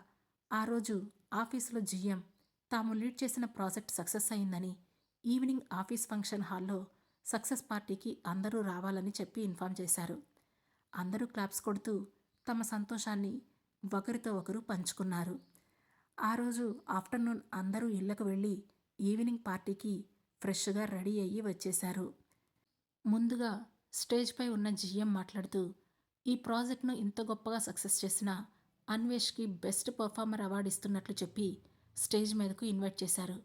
ఆ రోజు ఆఫీసులో జీఎం తాము లీడ్ చేసిన ప్రాజెక్ట్ సక్సెస్ అయిందని, ఈవినింగ్ ఆఫీస్ ఫంక్షన్ హాల్లో సక్సెస్ పార్టీకి అందరూ రావాలని చెప్పి ఇన్ఫామ్ చేశారు. అందరూ క్లాప్స్ కొడుతూ తమ సంతోషాన్ని ఒకరితో ఒకరు పంచుకున్నారు. ఆ రోజు ఆఫ్టర్నూన్ అందరూ ఇళ్లకు వెళ్ళి ఈవినింగ్ పార్టీకి ఫ్రెష్గా రెడీ అయ్యి వచ్చేశారు. ముందుగా స్టేజ్పై ఉన్న జీఎం మాట్లాడుతూ, ఈ ప్రాజెక్ట్ను ఇంత గొప్పగా సక్సెస్ చేసిన అన్వేష్కి బెస్ట్ పర్ఫార్మర్ అవార్డు ఇస్తున్నట్లు చెప్పి స్టేజ్ మీదకు ఇన్వైట్ చేశారు.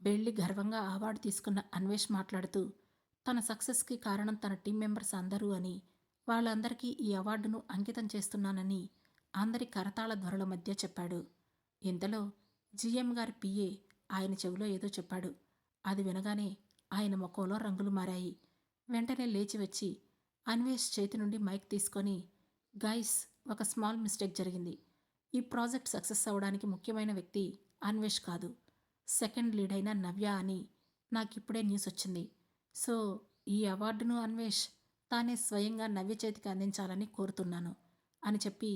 వెళ్ళి గర్వంగా అవార్డు తీసుకున్న అన్వేష్ మాట్లాడుతూ, తన సక్సెస్కి కారణం తన టీం మెంబర్స్ అందరూ అని, వాళ్ళందరికీ ఈ అవార్డును అంకితం చేస్తున్నానని అందరి కరతాళ ధ్వనుల మధ్య చెప్పాడు. ఇంతలో జీఎం గారి పిఏ ఆయన చెవిలో ఏదో చెప్పాడు. అది వినగానే ఆయన ముఖంలో రంగులు మారాయి. వెంటనే లేచి వచ్చి అన్వేష్ చేతి నుండి మైక్ తీసుకొని, గైస్, ఒక స్మాల్ మిస్టేక్ జరిగింది. ఈ ప్రాజెక్ట్ సక్సెస్ అవ్వడానికి ముఖ్యమైన వ్యక్తి అన్వేష్ కాదు, సెకండ్ లీడ్ అయిన నవ్య అని నాకిప్పుడే న్యూస్ వచ్చింది. సో ఈ అవార్డును అన్వేష్ తానే స్వయంగా నవ్య చేతికి అందించాలని కోరుతున్నాను అని చెప్పి,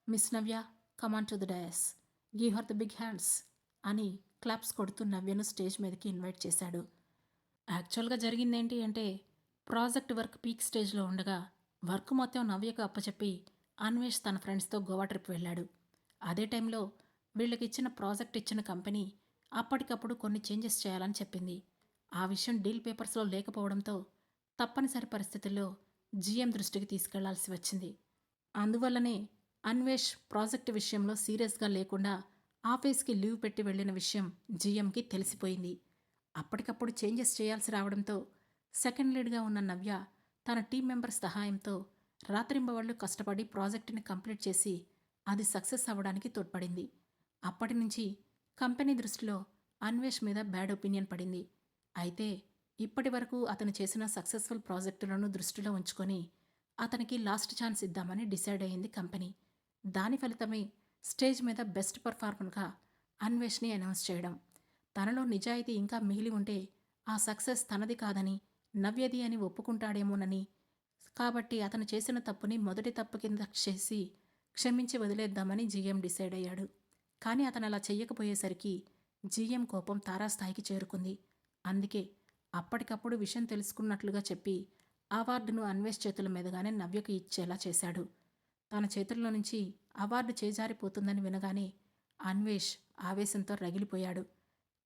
miss Navya, come on to the dais, give her the big hands అని క్లాప్స్ కొడుతూ నవ్యను స్టేజ్ మీదకి ఇన్వైట్ చేశాడు. యాక్చువల్గా జరిగిందేంటి అంటే, ప్రాజెక్ట్ వర్క్ పీక్ స్టేజ్లో ఉండగా వర్క్ మొత్తం నవ్యకు అప్పచెప్పి అన్వేష్ తన ఫ్రెండ్స్తో గోవా ట్రిప్ వెళ్ళాడు. అదే టైంలో వీళ్ళకిచ్చిన ప్రాజెక్ట్ ఇచ్చిన కంపెనీ అప్పటికప్పుడు కొన్ని చేంజెస్ చేయాలని చెప్పింది. ఆ విషయం డీల్ పేపర్స్లో లేకపోవడంతో తప్పనిసరి పరిస్థితుల్లో జీఎం దృష్టికి తీసుకెళ్లాల్సి వచ్చింది. అందువల్లనే అన్వేష్ ప్రాజెక్టు విషయంలో సీరియస్గా లేకుండా ఆఫీస్కి లీవ్ పెట్టి వెళ్లిన విషయం జీఎంకి తెలిసిపోయింది. అప్పటికప్పుడు చేంజెస్ చేయాల్సి రావడంతో సెకండ్ లీడ్గా ఉన్న నవ్య తన టీం మెంబర్స్ సహాయంతో రాత్రింబవళ్లు కష్టపడి ప్రాజెక్టుని కంప్లీట్ చేసి అది సక్సెస్ అవ్వడానికి తోడ్పడింది. అప్పటి నుంచి కంపెనీ దృష్టిలో అన్వేష్ మీద బ్యాడ్ ఒపీనియన్ పడింది. అయితే ఇప్పటి వరకు అతను చేసిన సక్సెస్ఫుల్ ప్రాజెక్టులను దృష్టిలో ఉంచుకొని అతనికి లాస్ట్ ఛాన్స్ ఇద్దామని డిసైడ్ అయింది కంపెనీ. దాని ఫలితమే స్టేజ్ మీద బెస్ట్ పర్ఫార్మర్గా అన్వేష్ని అనౌన్స్ చేయడం. తనలో నిజాయితీ ఇంకా మిగిలి ఉంటే ఆ సక్సెస్ తనది కాదని, నవ్యది అని ఒప్పుకుంటాడేమోనని, కాబట్టి అతను చేసిన తప్పుని మొదటి తప్పు కింద చేసి క్షమించి వదిలేద్దామని జీఎం డిసైడ్ అయ్యాడు. కానీ అతను అలా చెయ్యకపోయేసరికి జీఎం కోపం తారాస్థాయికి చేరుకుంది. అందుకే అప్పటికప్పుడు విషయం తెలుసుకున్నట్లుగా చెప్పి అవార్డును అన్వేష్ చేతుల మీదుగానే నవ్యకు ఇచ్చేలా చేశాడు. తన చేతుల్లో నుంచి అవార్డు చేజారిపోతుందని వినగానే అన్వేష్ ఆవేశంతో రగిలిపోయాడు.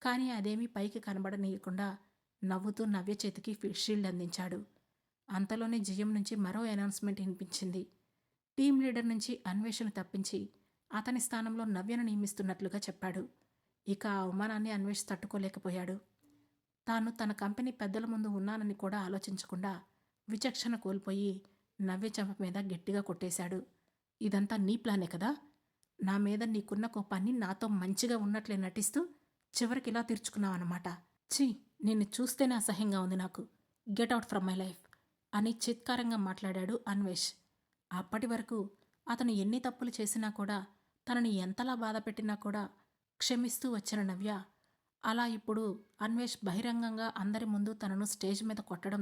కానీ అదేమీ పైకి కనబడనీయకుండా నవ్వుతూ నవ్య చేతికి షీల్డ్ అందించాడు. అంతలోనే జీఎం నుంచి మరో అనౌన్స్మెంట్ వినిపించింది. టీం లీడర్ నుంచి అన్వేషను తప్పించి అతని స్థానంలో నవ్యను నియమిస్తున్నట్లుగా చెప్పాడు. ఇక ఆ అవమానాన్ని అన్వేష్ తట్టుకోలేకపోయాడు. తాను తన కంపెనీ పెద్దల ముందు ఉన్నానని కూడా ఆలోచించకుండా విచక్షణ కోల్పోయి నవ్య చెంప మీద గట్టిగా కొట్టేశాడు. ఇదంతా నీ ప్లానే కదా? నా మీద నీకున్న కోపాన్ని నాతో మంచిగా ఉన్నట్లే నటిస్తూ చివరికి ఇలా తీర్చుకున్నావన్నమాట. ఛీ, నిన్ను చూస్తేనే అసహ్యంగా ఉంది నాకు. Get out from my life అని చిత్కారంగా మాట్లాడాడు అన్వేష్. అప్పటి వరకు అతను ఎన్ని తప్పులు చేసినా కూడా, తనని ఎంతలా బాధ పెట్టినా కూడా క్షమిస్తూ వచ్చిన నవ్య అలా ఇప్పుడు అన్వేష్ బహిరంగంగా అందరి ముందు తనను స్టేజ్ మీద కొట్టడం,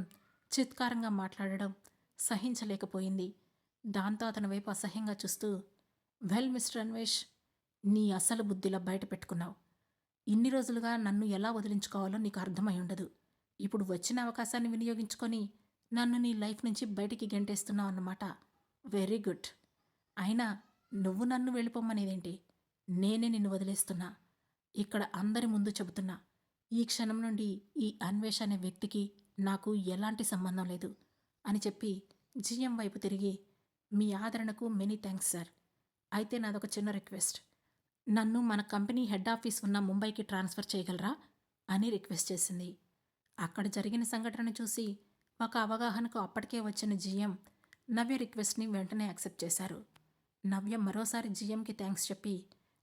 చిత్కారంగా మాట్లాడడం సహించలేకపోయింది. దాంతో అతని వైపు అసహ్యంగా చూస్తూ, వెల్ మిస్టర్ అన్వేష్, నీ అసలు బుద్ధిలా బయట పెట్టుకున్నావు. ఇన్ని రోజులుగా నన్ను ఎలా వదిలించుకోవాలో నీకు అర్థమై ఉండదు. ఇప్పుడు వచ్చిన అవకాశాన్ని వినియోగించుకొని నన్ను నీ లైఫ్ నుంచి బయటికి గెంటేస్తున్నావు అన్నమాట. Very good. అయినా నువ్వు నన్ను వెళ్ళిపోమ్మనేదేంటి? నేనే నిన్ను వదిలేస్తున్నా. ఇక్కడ అందరి ముందు చెబుతున్నా. ఈ క్షణం నుండి ఈ అన్వేష్ అనే వ్యక్తికి నాకు ఎలాంటి సంబంధం లేదు అని చెప్పి జీఎం వైపు తిరిగి, మీ ఆదరణకు మెనీ థ్యాంక్స్ సార్. అయితే నాదొక చిన్న రిక్వెస్ట్. నన్ను మన కంపెనీ హెడ్ ఆఫీస్ ఉన్న ముంబైకి ట్రాన్స్ఫర్ చేయగలరా అని రిక్వెస్ట్ చేసింది. అక్కడ జరిగిన సంఘటనను చూసి ఒక అవగాహనకు అప్పటికే వచ్చిన జీఎం నవ్య రిక్వెస్ట్ని వెంటనే యాక్సెప్ట్ చేశారు. నవ్య మరోసారి జీఎంకి థ్యాంక్స్ చెప్పి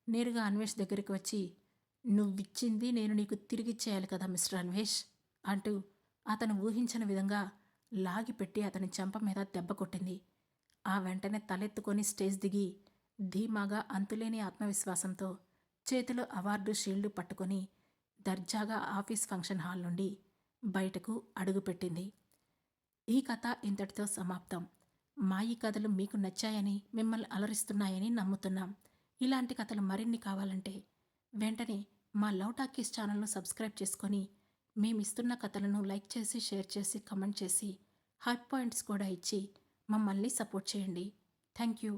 నేరుగా అన్వేష్ దగ్గరికి వచ్చి, నువ్విచ్చింది నేను నీకు తిరిగిచ్చేయాలి కదా మిస్టర్ అన్వేష్ అంటూ అతను ఊహించిన విధంగా లాగిపెట్టి అతని చెంప మీద దెబ్బ కొట్టింది. ఆ వెంటనే తలెత్తుకొని స్టేజ్ దిగి ధీమాగా అంతులేని ఆత్మవిశ్వాసంతో చేతిలో అవార్డు షీల్డు పట్టుకొని దర్జాగా ఆఫీస్ ఫంక్షన్ హాల్ నుండి బయటకు అడుగుపెట్టింది. ఈ కథ ఇంతటితో సమాప్తం. మా ఈ కథలు మీకు నచ్చాయని, మిమ్మల్ని అలరిస్తున్నాయని నమ్ముతున్నాం. ఇలాంటి కథలు మరిన్ని కావాలంటే వెంటనే మా లవ్ టాకీస్ ఛానల్ను సబ్స్క్రైబ్ చేసుకొని మేమిస్తున్న కథలను లైక్ చేసి, షేర్ చేసి, కమెంట్ చేసి, హార్ట్ పాయింట్స్ కూడా ఇచ్చి మమ్మల్ని సపోర్ట్ చేయండి. Thank you.